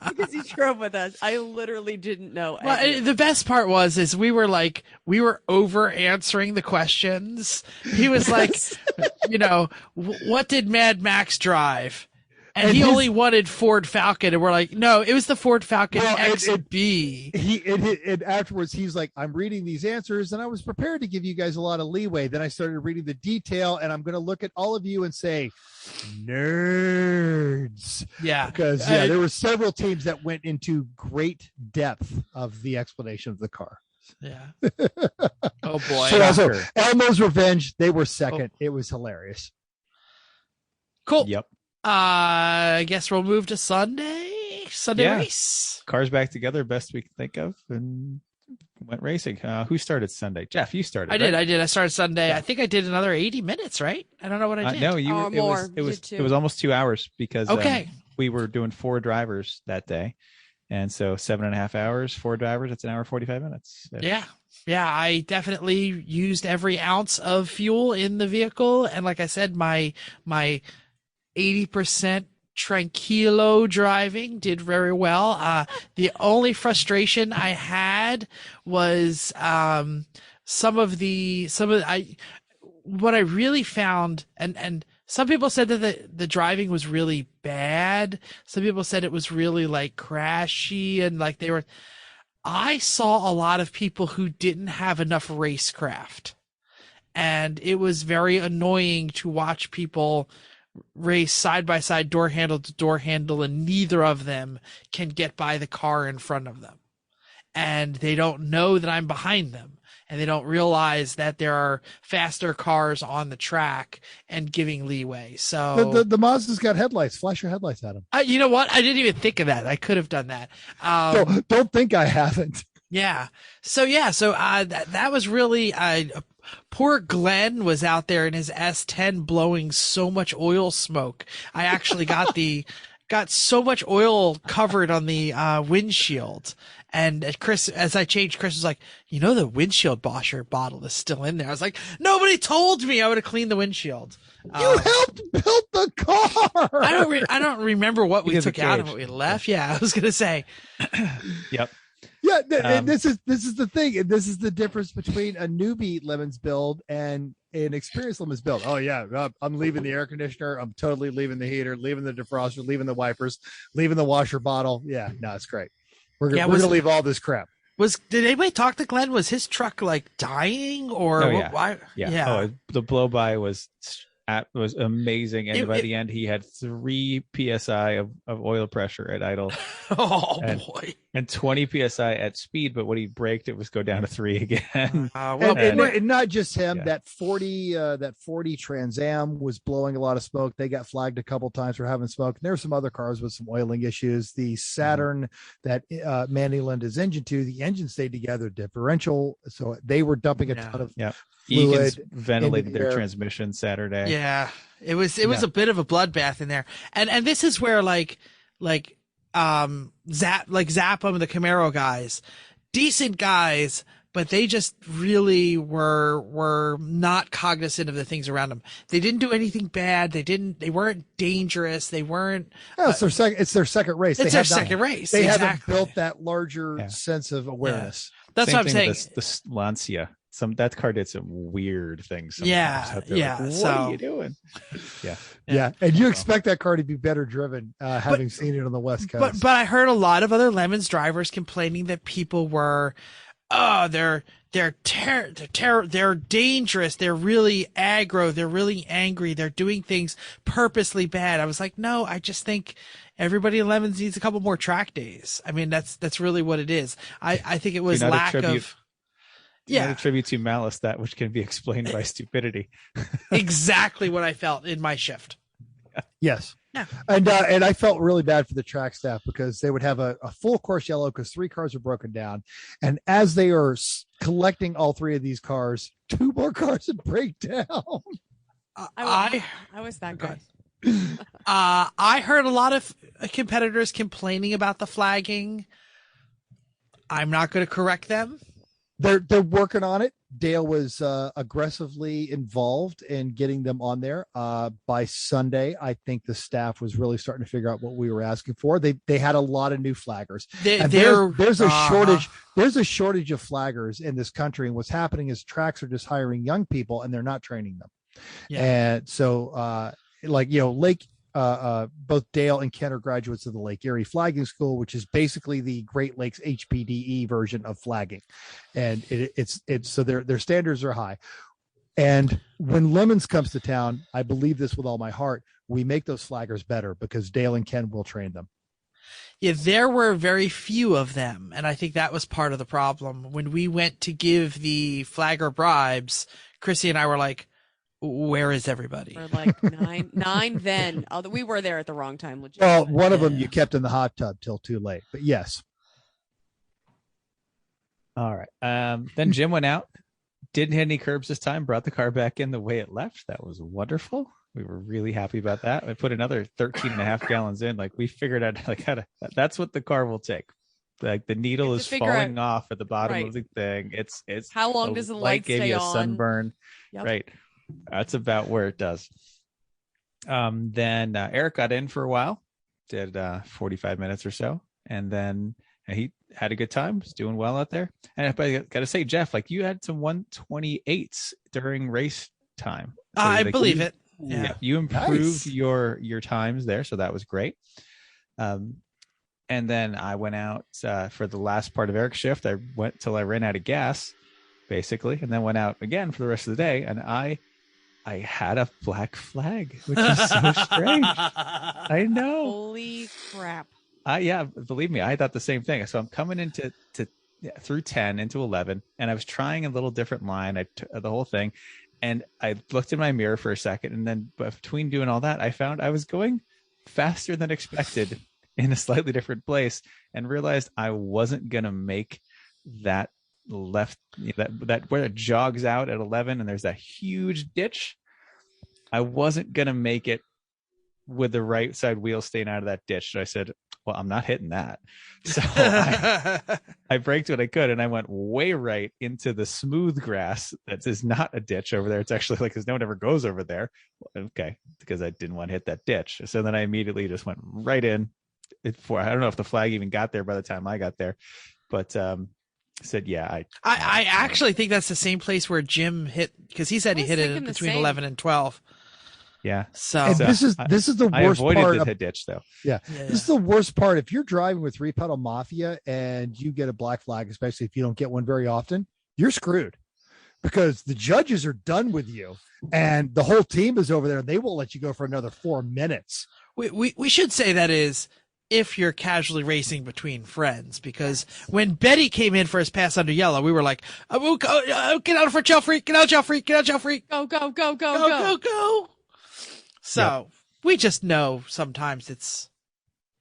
because he drove with us. I literally didn't know. Well, the best part is we were over answering the questions. He was like, what did Mad Max drive? And he only wanted Ford Falcon, and we're like, no, it was the Ford Falcon XB. And afterwards, he's like, I'm reading these answers, and I was prepared to give you guys a lot of leeway. Then I started reading the detail, and I'm going to look at all of you and say, nerds. Yeah. Because there were several teams that went into great depth of the explanation of the car. Yeah. Oh, boy. So also, Elmo's Revenge, they were second. It was hilarious. Cool. Yep. I guess we'll move to Sunday Yeah. race. Cars back together, best we can think of, and went racing. Who started Sunday? Jeff, you started. I did. I started Sunday. I think I did another 80 minutes, right? I don't know what I did. No, you Or were, more. it You was did it was almost 2 hours because Okay. we were doing 4 drivers that day, and so 7.5 hours, 4 drivers. It's an hour 45 minutes. Yeah. I definitely used every ounce of fuel in the vehicle, and like I said, my 80% tranquilo driving did very well. The only frustration I had was what I really found, and some people said that the driving was really bad. Some people said it was really like crashy and like I saw a lot of people who didn't have enough racecraft, and it was very annoying to watch people race side by side, door handle to door handle, and neither of them can get by the car in front of them. And they don't know that I'm behind them, and they don't realize that there are faster cars on the track and giving leeway. So the Mazda's got headlights. Flash your headlights at them. you know what? I didn't even think of that. I could have done that. Don't think I haven't. Yeah. So that was really poor Glenn was out there in his S10 blowing so much oil smoke. I actually got so much oil covered on the windshield. And Chris, as I changed, Chris was like, the windshield washer bottle is still in there. I was like, nobody told me I would have cleaned the windshield. You helped build the car. I don't remember what we took out and what we left. Yeah, I was going to say. Yep. Yeah, and this is the thing. And this is the difference between a newbie Lemons build and an experienced Lemons build. Oh yeah, I'm leaving the air conditioner. I'm totally leaving the heater, leaving the defroster, leaving the wipers, leaving the washer bottle. Yeah, no, it's great. We're gonna leave all this crap. Did anybody talk to Glenn? Was his truck like dying or? Oh, yeah. Why? Yeah. Oh, the blow by was amazing, and by the end he had 3 psi of oil pressure at idle. Oh boy! And 20 psi at speed, but when he braked, it was go down to 3 again. And not just him. Yeah. That 40 Trans Am was blowing a lot of smoke. They got flagged a couple times for having smoke. And there were some other cars with some oiling issues. The Saturn that Manny lent his engine to, the engine stayed together, differential, so they were dumping a ton of Egan's ventilated their transmission Saturday. Yeah, it was a bit of a bloodbath in there, and this is where like Zappum, the Camaro guys, decent guys, but they just really were not cognizant of the things around them. They didn't do anything bad. They weren't dangerous. They weren't. It's their second race. It's their second race. They haven't built that larger sense of awareness. Yeah. That's what I'm saying. The Lancia. That car did some weird things. Yeah. Like, what are you doing? Yeah. And you expect that car to be better driven, having seen it on the West Coast. But I heard a lot of other Lemons drivers complaining that people were, they're dangerous. They're really aggro. They're really angry. They're doing things purposely bad. I was like, no, I just think everybody in Lemons needs a couple more track days. I mean, that's really what it is. I think it was lack of. Yeah, attribute to malice that which can be explained by stupidity. Exactly what I felt in my shift. Yes. Yeah. And I felt really bad for the track staff because they would have a full course yellow because 3 cars are broken down. And as they are collecting all 3 of these cars, 2 more cars would break down. I was that good. I heard a lot of competitors complaining about the flagging. I'm not going to correct them. They're working on it. Dale was aggressively involved in getting them on there. By Sunday, I think the staff was really starting to figure out what we were asking for. They had a lot of new flaggers. There's a shortage. There's a shortage of flaggers in this country, and what's happening is tracks are just hiring young people and they're not training them. Yeah. And so, Lake both Dale and Ken are graduates of the Lake Erie Flagging School, which is basically the Great Lakes HPDE version of flagging, and it's so their standards are high. And when Lemons comes to town, I believe this with all my heart, we make those flaggers better because Dale and Ken will train them. Yeah, there were very few of them, and I think that was part of the problem. When we went to give the flagger bribes, Chrissy and I were like, where is everybody? We're like nine then. Although we were there at the wrong time. Well, one of them you kept in the hot tub till too late, but yes. All right. Then Jim went out, didn't hit any curbs this time, brought the car back in the way it left. That was wonderful. We were really happy about that. I put another 13 and a half gallons in. Like, we figured out like how to, that's what the car will take. Like, the needle is falling off at the bottom of the thing. It's how long does the light gave stay you a on? sunburn. Yep. Right. That's about where it does. Then Eric got in for a while, did 45 minutes or so. And then he had a good time, was doing well out there. And I got to say, Jeff, like, you had some 128s during race time. So, I like, believe it. Yeah. You improved your times there. So that was great. And then I went out for the last part of Eric's shift. I went till I ran out of gas, basically, and then went out again for the rest of the day. And I had a black flag, which is so strange. I know. Holy crap. Yeah, believe me, I thought the same thing. So I'm coming into through 10 into 11, and I was trying a little different line. The whole thing, and I looked in my mirror for a second, and then between doing all that, I found I was going faster than expected in a slightly different place, and realized I wasn't gonna make that left, that where it jogs out at 11, and there's that huge ditch. I wasn't gonna make it with the right side wheel staying out of that ditch. So I said, well, I'm not hitting that. So I braked what I could, and I went way right into the smooth grass. That is not a ditch over there. It's actually like, because no one ever goes over there. Okay, because I didn't want to hit that ditch. So then I immediately just went right in. I don't know if the flag even got there by the time I got there, but said, yeah. I actually think that's the same place where Jim hit, because he said he hit it between 11 and 12. Yeah. So and this is the worst I avoided part. The ditch, though. Yeah. This is the worst part. If you're driving with Three Pedal Mafia and you get a black flag, especially if you don't get one very often, you're screwed, because the judges are done with you and the whole team is over there, and they won't let you go for another 4 minutes. We should say that is if you're casually racing between friends, because when Betty came in for his pass under yellow, we were like, oh, get out for jail freak, get out jail freak, get out jail freak. Go. So we just know sometimes it's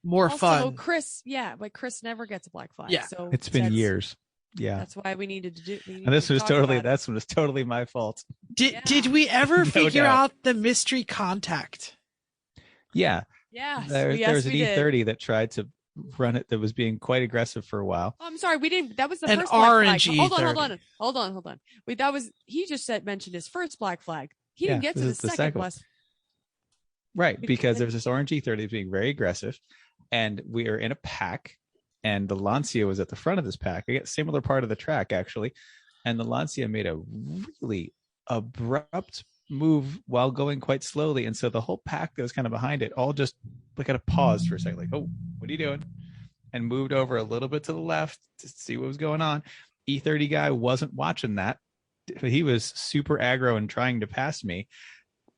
more fun. Chris, Chris never gets a black flag. Yeah. So it's been years. Yeah. That's why we needed to do. And this was totally my fault. Did we ever figure out the mystery contact? Yeah. Yeah. There was an E30 that tried to run it, that was being quite aggressive for a while. Oh, I'm sorry, we didn't. That was the an first orange black flag. E30. Hold on. Wait, he just mentioned his first black flag. He didn't get to the second one. Right, because there was this orange E30 being very aggressive, and we were in a pack, and the Lancia was at the front of this pack. I get similar part of the track, actually, and the Lancia made a really abrupt move while going quite slowly, and so the whole pack that was kind of behind it all just kind of paused for a second, like, oh, what are you doing? And moved over a little bit to the left to see what was going on. E30 guy wasn't watching that. He was super aggro and trying to pass me.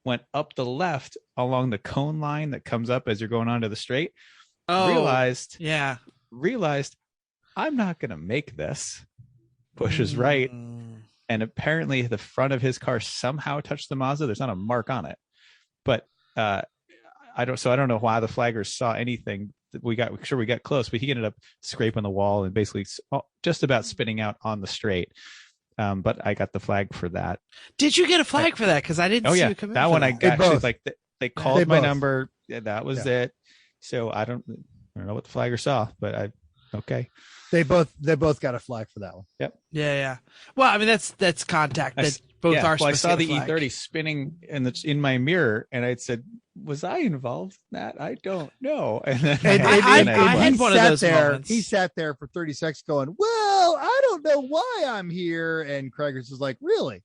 Went up the left along the cone line that comes up as you're going onto the straight. Realized I'm not going to make this. Pushes right. And apparently the front of his car somehow touched the Mazda. There's not a mark on it, but I don't know why the flaggers saw anything. We got close, but he ended up scraping the wall and basically just about spinning out on the straight. But I got the flag for that. Did you get a flag for that? Because I didn't see you come in. That one I got. They called my number. Yeah, that was it. So I don't know what the flagger saw, but okay. They both got a flag for that one. Yep. Yeah. Well, I mean that's contact. That both are. Well, I saw the E30 spinning in my mirror, and I said, "Was I involved in that? I don't know." And then I had one of those moments. He sat there for 30 seconds, going, "Well, I don't know why I'm here." And Craigers was like, "Really?"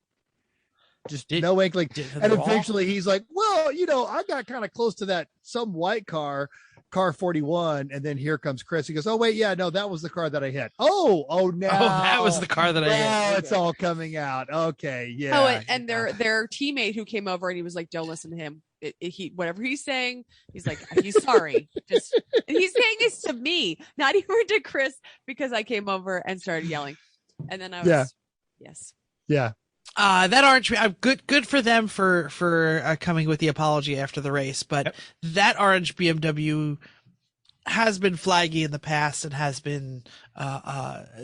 just no inkling. And the wall? eventually he's like, well, I got kind of close to that some white car 41, and then here comes Chris. He goes, oh wait, yeah, no, that was the car that I hit. Oh no, that was the car that I hit. Oh, it's all coming out. Okay, yeah. Oh, and their teammate who came over and he was like, don't listen to him. He whatever he's saying, he's like, he's sorry. And he's saying this to me, not even to Chris, because I came over and started yelling. And then I was, yes. Yeah. That orange, good for them for coming with the apology after the race, but that orange BMW has been flaggy in the past and has been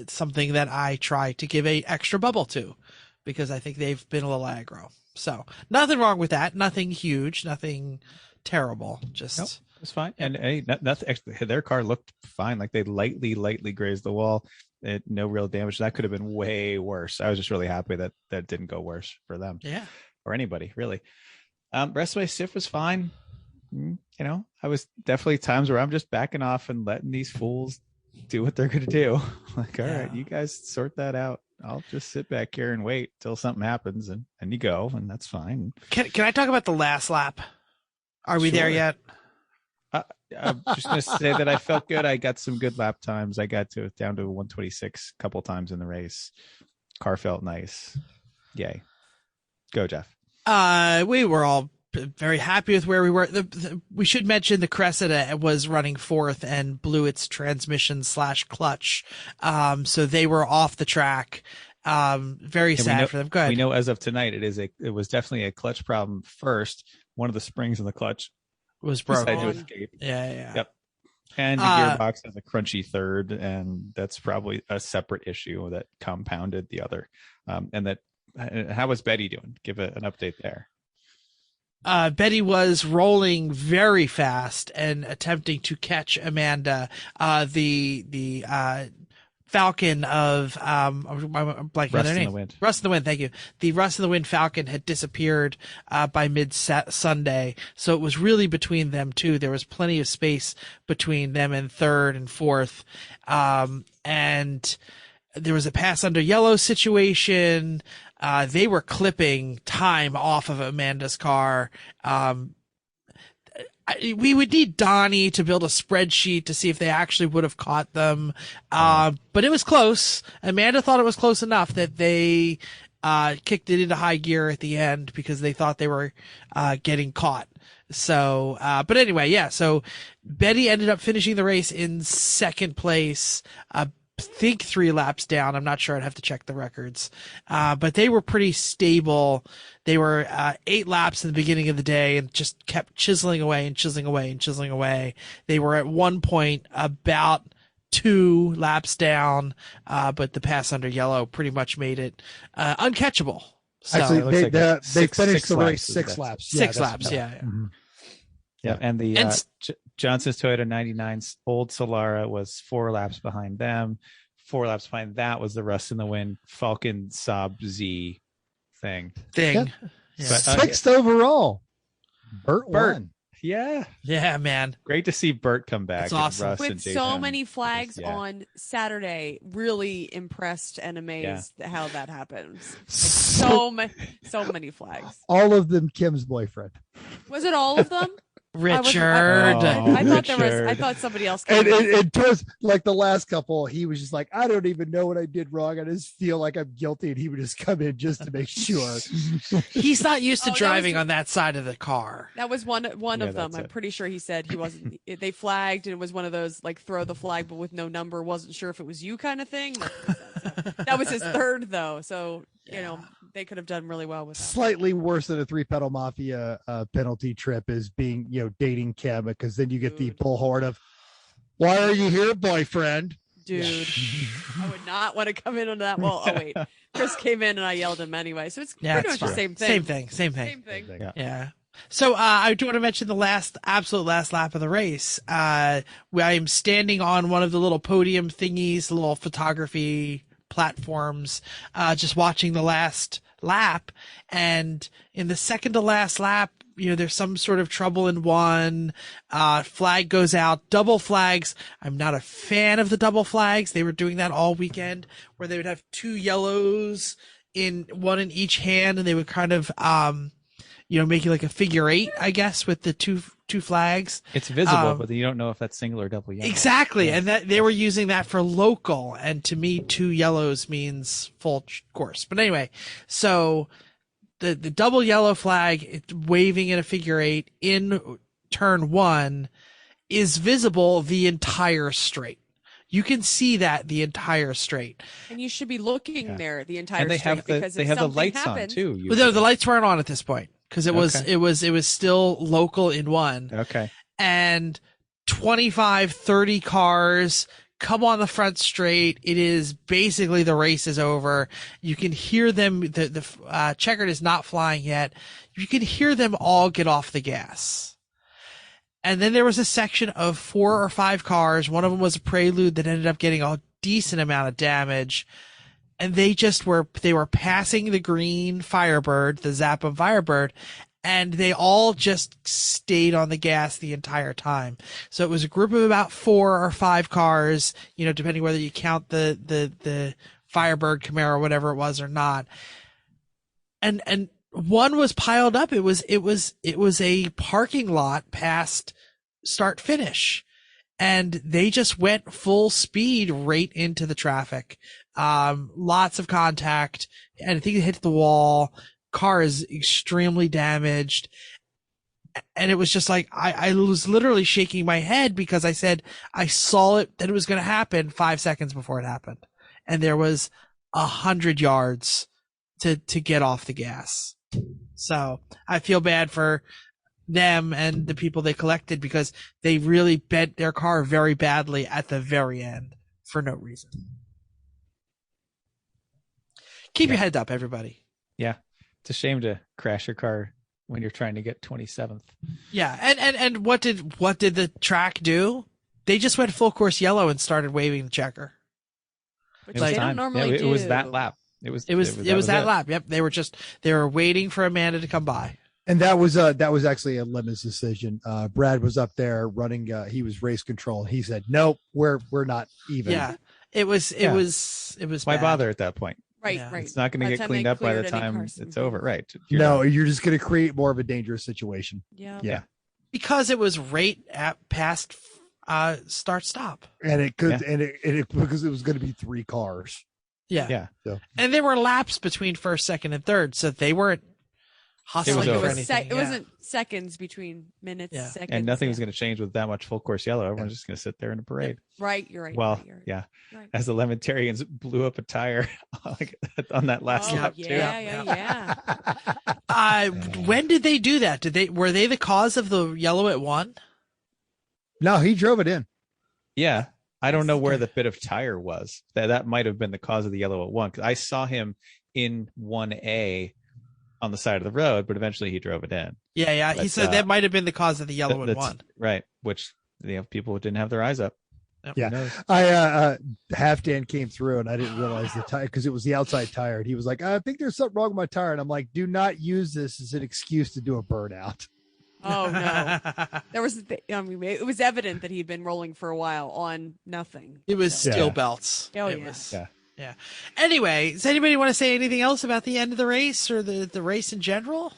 something that I try to give a extra bubble to, because I think they've been a little aggro. So nothing wrong with that. Nothing huge. Nothing terrible. Just it's fine. And hey, nothing. Actually, their car looked fine. Like they lightly grazed the wall. No real damage. That could have been way worse. I was just really happy that didn't go worse for them. Yeah. Or anybody really. Rest of my stiff was fine. I was definitely times where I'm just backing off and letting these fools do what they're going to do. Like, all right, you guys sort that out. I'll just sit back here and wait till something happens, and you go, and that's fine. Can I talk about the last lap? Are we there yet? I'm just going to say that I felt good. I got some good lap times. I got down to 126 a couple times in the race. Car felt nice. Yay. Go, Jeff. We were all very happy with where we were. We should mention the Cressida was running fourth and blew its transmission / clutch. So they were off the track. Very sad for them. Go ahead. We know as of tonight, it was definitely a clutch problem first. One of the springs in the clutch was broken. To escape. Yeah. Yep. And the gearbox has a crunchy third, and that's probably a separate issue that compounded the other. How was Betty doing? Give an update there. Betty was rolling very fast and attempting to catch Amanda. The Falcon of I'm blanking on their name. Rust in the Wind. Thank you. The Rust in the Wind Falcon had disappeared by mid Sunday, so it was really between them two. There was plenty of space between them and third and fourth, and there was a pass under yellow situation. They were clipping time off of Amanda's car. We would need Donnie to build a spreadsheet to see if they actually would have caught them. But it was close. Amanda thought it was close enough that they kicked it into high gear at the end because they thought they were getting caught. So, but anyway, yeah. So Betty ended up finishing the race in second place. Think 3 laps down. I'm not sure. I'd have to check the records. But they were pretty stable. They were 8 laps in the beginning of the day and just kept chiseling away. They were at one point about 2 laps down, but the pass under yellow pretty much made it uncatchable. So, actually, they finished the race 6 laps. 6 laps, yeah. Mm-hmm. Yeah, and the Johnson's Toyota 99's old Solara was 4 laps behind them. 4 laps behind that was the Rust in the Wind Falcon Saab Z thing. Yeah. But, 6th overall. Bert won. Yeah, man. Great to see Bert come back. That's awesome. Russ With so many flags on Saturday, really impressed and amazed at how that happens. So many flags. All of them Kim's boyfriend. Was it all of them? Richard. I thought somebody else came. And towards like the last couple, he was just like, I don't even know what I did wrong. I just feel like I'm guilty, and he would just come in just to make sure. He's not used to driving on that side of the car. That was one of them. I'm pretty sure he said he wasn't. They flagged, and it was one of those like throw the flag but with no number. Wasn't sure if it was you kind of thing. That was his third though, so you know they could have done really well with that. Slightly worse than a 3-pedal mafia penalty trip is being dating Kim, because then you get the bullhorn of, why are you here, boyfriend? Dude, I would not want to come in on that. Well, oh wait, Chris came in and I yelled at him anyway, so it's pretty much the same thing. Same thing. Yeah. So I do want to mention the absolute last lap of the race. I am standing on one of the little podium thingies, the little photography platforms, just watching the last lap. And in the second to last lap, there's some sort of trouble in one, flag goes out, double flags. I'm not a fan of the double flags. They were doing that all weekend where they would have 2 yellows in each hand, and they would kind of make it like a figure 8, I guess, with the two flags. It's visible, but you don't know if that's single or double yellow. Exactly, and that they were using that for local, and to me, 2 yellows means full course. But anyway, so the double yellow flag waving in a figure 8 in turn 1 is visible the entire straight. You can see that the entire straight, and you should be looking there the entire and they straight, have because they have the lights on too. Well, no, the lights weren't on at this point because it was still local in 1. Okay. And 25, 30 cars come on the front straight. It is basically the race is over. You can hear them. The checkered is not flying yet. You can hear them all get off the gas. And then there was a section of 4 or 5 cars. One of them was a Prelude that ended up getting a decent amount of damage. And they were passing the green Firebird, the Zappa Firebird, and they all just stayed on the gas the entire time. So it was a group of about 4 or 5 cars, depending whether you count the Firebird, Camaro, whatever it was or not. And one was piled up. It was a parking lot past start finish, and they just went full speed right into the traffic. Lots of contact, and I think it hit the wall. Car is extremely damaged. And it was just like, I was literally shaking my head because I said, I saw it, that it was going to happen 5 seconds before it happened. And there was 100 yards to get off the gas. So I feel bad for them and the people they collected because they really bent their car very badly at the very end for no reason. Keep your head up, everybody. Yeah. It's a shame to crash your car when you're trying to get 27th. Yeah. And what did the track do? They just went full course yellow and started waving the checker. Which they don't normally do. It was that lap. It was that lap. Yep. They were waiting for Amanda to come by. And that was actually a Lemons decision. Brad was up there running. He was race control. He said, "Nope, we're not even." Yeah. It was Why bad. bother at that point? Right. It's not going to get cleaned up by the time it's over. Right. You're just going to create more of a dangerous situation. Yeah. Because it was right at past start stop. And it could, because it was going to be 3 cars. Yeah. So. And there were laps between first, second, and third, so they weren't hustling for anything. It wasn't seconds between minutes, seconds. And nothing was going to change with that much full course yellow. Everyone's just going to sit there in a parade. Right, you're right. Well, you're right. yeah. Right. As the Lementarians blew up a tire on that last lap too. Yeah. When did they do that? Were they the cause of the yellow at 1? No, he drove it in. Yeah. I don't know where the bit of tire was. That might have been the cause of the yellow at 1, because I saw him in 1A on the side of the road, but eventually he drove it in. Yeah. But, he said that might have been the cause of the yellow at 1. Right. Which people didn't have their eyes up. Yep. Yeah. I Half Dan came through and I didn't realize the tire because it was the outside tire. And he was like, I think there's something wrong with my tire. And I'm like, do not use this as an excuse to do a burnout. Oh no! It was evident that he'd been rolling for a while on nothing. It was steel belts. Oh, yeah. Anyway, does anybody want to say anything else about the end of the race or the race in general?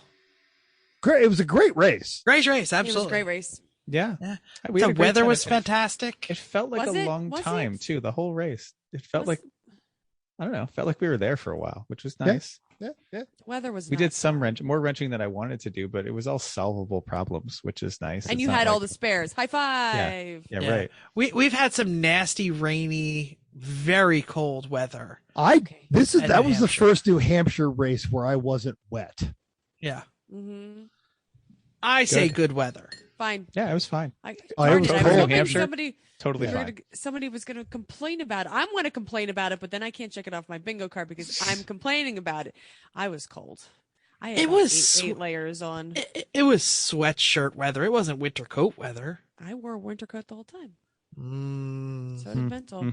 Great. It was a great race. Great race. Absolutely. It was a great race. Yeah. The weather was fantastic. It felt like a long time too. The whole race. It felt like, I don't know. Felt like we were there for a while, which was nice. Yeah. Weather was. We did some more wrenching than I wanted to do, but it was all solvable problems, which is nice. And you had all the spares. High five. Yeah. Right. We've had some nasty, rainy, very cold weather. That was the first New Hampshire race where I wasn't wet. Yeah. Mm-hmm. I say good weather. Fine. Yeah, it was fine. It was cold. New Hampshire. Totally fine. Somebody was going to complain about it. I'm going to complain about it, but then I can't check it off my bingo card because I'm complaining about it. I was cold. I had eight layers on. It was sweatshirt weather. It wasn't winter coat weather. I wore a winter coat the whole time. So it depends on.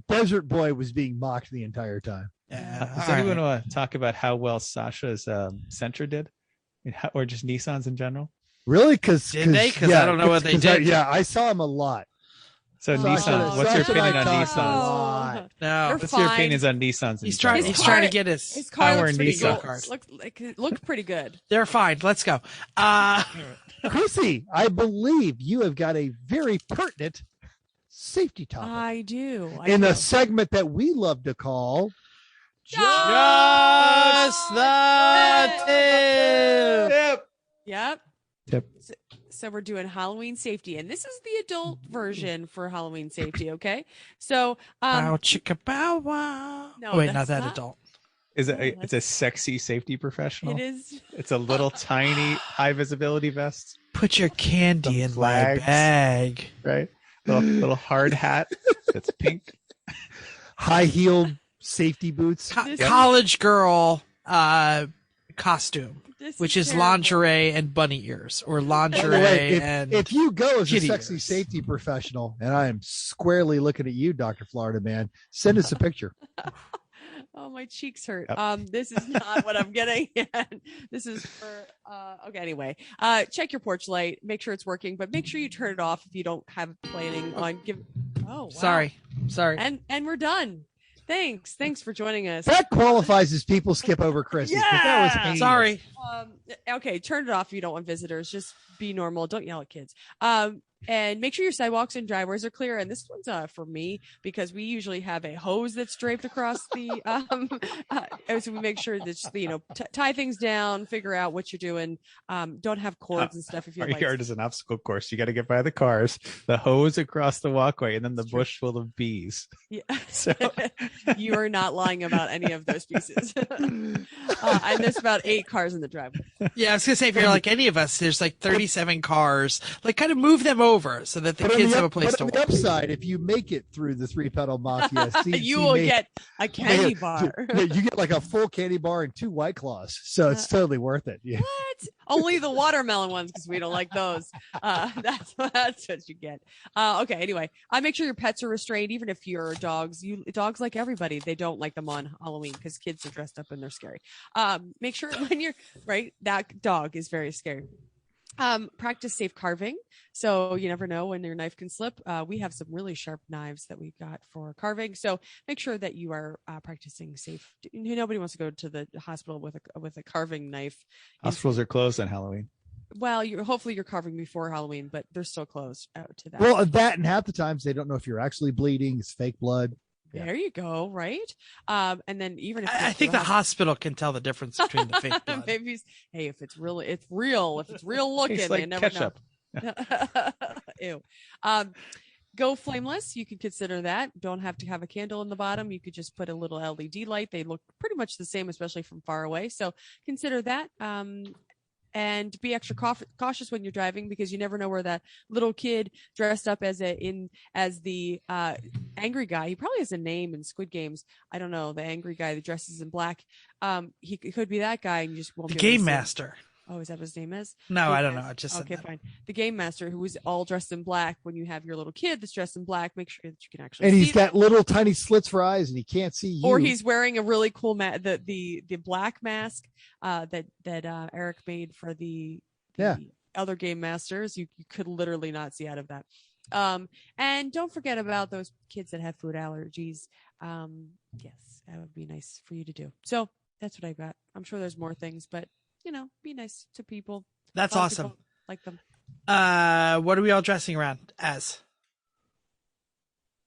Desert Boy was being mocked the entire time. Yeah. Does anyone want to talk about how well Sasha's Sentra did? Or just Nissans in general? Really? Because I don't know what they did. I saw him a lot. So Oh. Nissan, what's your Sasha and opinion I on talked a Nissans? lot. No, You're What's your fine. opinions on Nissans? he's trying. His He's car- trying to get his. His car Power looks pretty Nissan good. cars. Looks pretty good. They're fine. Let's go. Chrissy, I believe you have got a very pertinent safety topic I do. in a segment that we love to call Just the tip. Yep. Tip. So we're doing Halloween safety, and this is the adult version for Halloween safety. Okay. So Bow chicka bow wow. No, Oh, wait, not that's that not- adult. Is it? No, It's a sexy safety professional. it is. It's a little tiny high visibility vest, Put your candy Some in flags. my bag. right? Little hard hat that's pink. high-heeled safety boots. This- College girl costume, This which is terrible. lingerie and bunny ears, or By the lingerie way, and if you go as a kitty sexy ears. safety professional, and I am squarely looking at you, Dr. Florida Man, send us a picture. Oh, my cheeks hurt. Yep. This is not what I'm getting at. This is for okay, anyway. Check your porch light, make sure it's working, but make sure you turn it off if you don't have planning on oh wow. sorry. And we're done. Thanks for joining us. That qualifies as people skip over Chrissy. 'cause that was Yeah! heinous. Sorry. Okay, turn it off if you don't want visitors. Just be normal. Don't yell at kids. And make sure your sidewalks and driveways are clear. And this one's for me because we usually have a hose that's draped across the. So we make sure that tie things down, figure out what you're doing. Don't have cords and stuff if you're Our like. yard is an obstacle course. You got to get by the cars, the hose across the walkway, and then the bush full of bees. Yeah. So You are not lying about any of those pieces. And there's about 8 cars in the driveway. Yeah, I was gonna say if you're like any of us, there's like 37 cars. Like, kind of move them over so that the But on kids the have a up- place but to on the walk. upside, if you make it through the 3-pedal mafia, You will get a candy bar. Yeah, you get like a full candy bar and 2 White Claws, so it's totally worth it. Yeah. What? Only the watermelon ones because we don't like those. That's what you get. Okay. Anyway, I make sure your pets are restrained, even if you're dogs. Dogs like everybody. They don't like them on Halloween because kids are dressed up and they're scary. Make sure when you're right, that dog is very scary. Practice safe carving. So you never know when your knife can slip. We have some really sharp knives that we got for carving. So make sure that you are practicing safe. Nobody wants to go to the hospital with a carving knife. hospitals are closed on Halloween. Well, hopefully you're carving before Halloween, but they're still closed to that. Well, that and half the times they don't know if you're actually bleeding. It's fake blood. Yeah. There you go. Right. And then even if I think the hospital can tell the difference between the fake blood. maybe if it's real. If it's real looking, Tastes they like never ketchup. know. Ew. Go flameless. You could consider that. Don't have to have a candle in the bottom. You could just put a little LED light. They look pretty much the same, especially from far away. So consider that. And be extra cautious when you're driving because you never know where that little kid dressed up as the angry guy. He probably has a name in Squid Games. I don't know, the angry guy that dresses in black. He could be that guy, and you just won't. The be able to game see him. master. Oh, is that what his name is? No, Game I don't know. Master. I just said Okay, that. fine. The game master who is all dressed in black. When you have your little kid that's dressed in black, make sure that you can actually. And see he's got little tiny slits for eyes, and he can't see you. Or he's wearing a really cool the black mask that Eric made for the other game masters. You could literally not see out of that. And don't forget about those kids that have food allergies. Yes, that would be nice for you to do. So that's what I got. I'm sure there's more things, but be nice to people. That's A lot of awesome. people like them. What are we all dressing around as?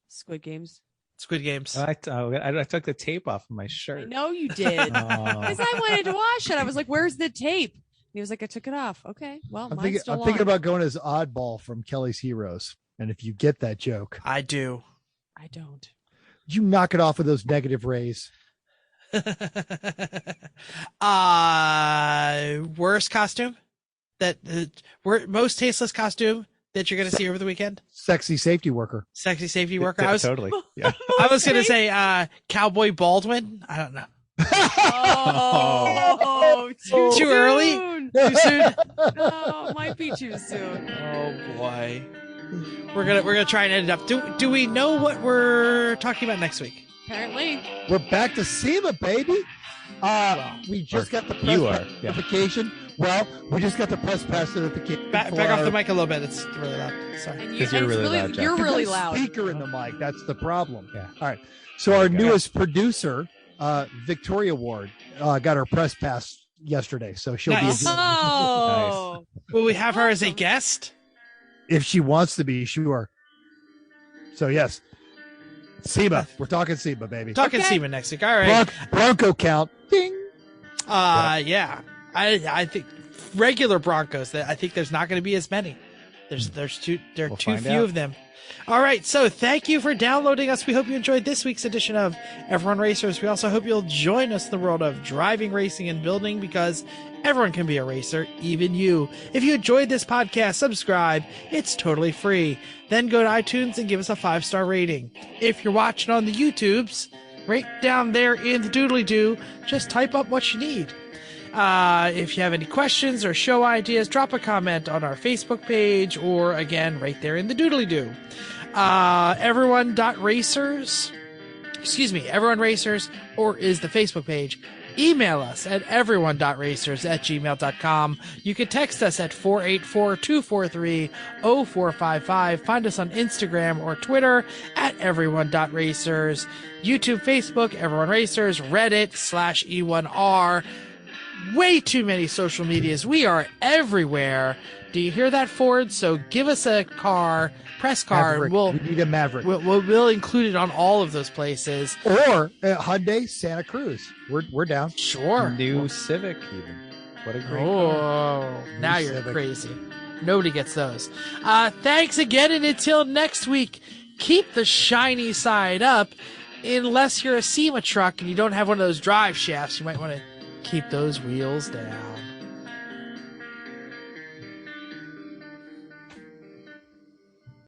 Squid Games. Squid Games. I took the tape off of my shirt. I know you did. Because I wanted to wash it. I was like, "Where's the tape?" And he was like, "I took it off." Okay, well, I'm mine's still thinking on. about going as Oddball from Kelly's Heroes. And if you get that joke, I do. I don't. you knock it off with those negative rays. Worst costume most tasteless costume that you're going to see over the weekend? Sexy safety worker. Sexy safety worker. Totally. Yeah. I was going to say Cowboy Baldwin. I don't know. Oh, Too early? Too soon? No, it might be too soon. Oh boy. We're gonna try and end it up. Do we know what we're talking about next week? Apparently. We're back to SEMA, baby. We just got the you are, press notification. Well, we just got the press pass at the kid. Back off the mic a little bit. It's really loud. Sorry. And Because you're really loud, Jeff. You're really loud. Speaker in the mic. That's the problem. Yeah. All right. So our newest producer, Victoria Ward, got her press pass yesterday. So she'll Nice. be Oh, Will we have her as a guest? if she wants to be, sure. So yes, SEMA. We're talking SEMA, baby. Talking Seaman next week. All right. Bronco count. Ding. Yeah. I think regular Broncos. I think there's not going to be as many. There are too find few out. of them. All right. So thank you for downloading us. We hope you enjoyed this week's edition of Everyone Racers. We also hope you'll join us in the world of driving, racing, and building, because everyone can be a racer, even you. If you enjoyed this podcast, subscribe. It's totally free. Then go to iTunes and give us a 5-star rating. If you're watching on the YouTubes, right down there in the doodly-doo, just type up what you need. If you have any questions or show ideas, drop a comment on our Facebook page, or again, right there in the doodly-doo. Everyone.racers, or is the Facebook page. Email us at everyone.racers@gmail.com. You can text us at 484-243-0455. Find us on Instagram or Twitter at everyone.racers. YouTube, Facebook, Everyone Racers, Reddit /E1R. Way too many social medias. We are everywhere. Do you hear that, Ford? So give us a press car. Maverick. We'll We need a Maverick. we'll include it on all of those places. Or Hyundai Santa Cruz. We're down. Sure. New Civic, even. What a great car. Oh, now New you're Civic. crazy. Nobody gets those. Thanks again, and until next week, keep the shiny side up. Unless you're a SEMA truck and you don't have one of those drive shafts, you might want to keep those wheels down.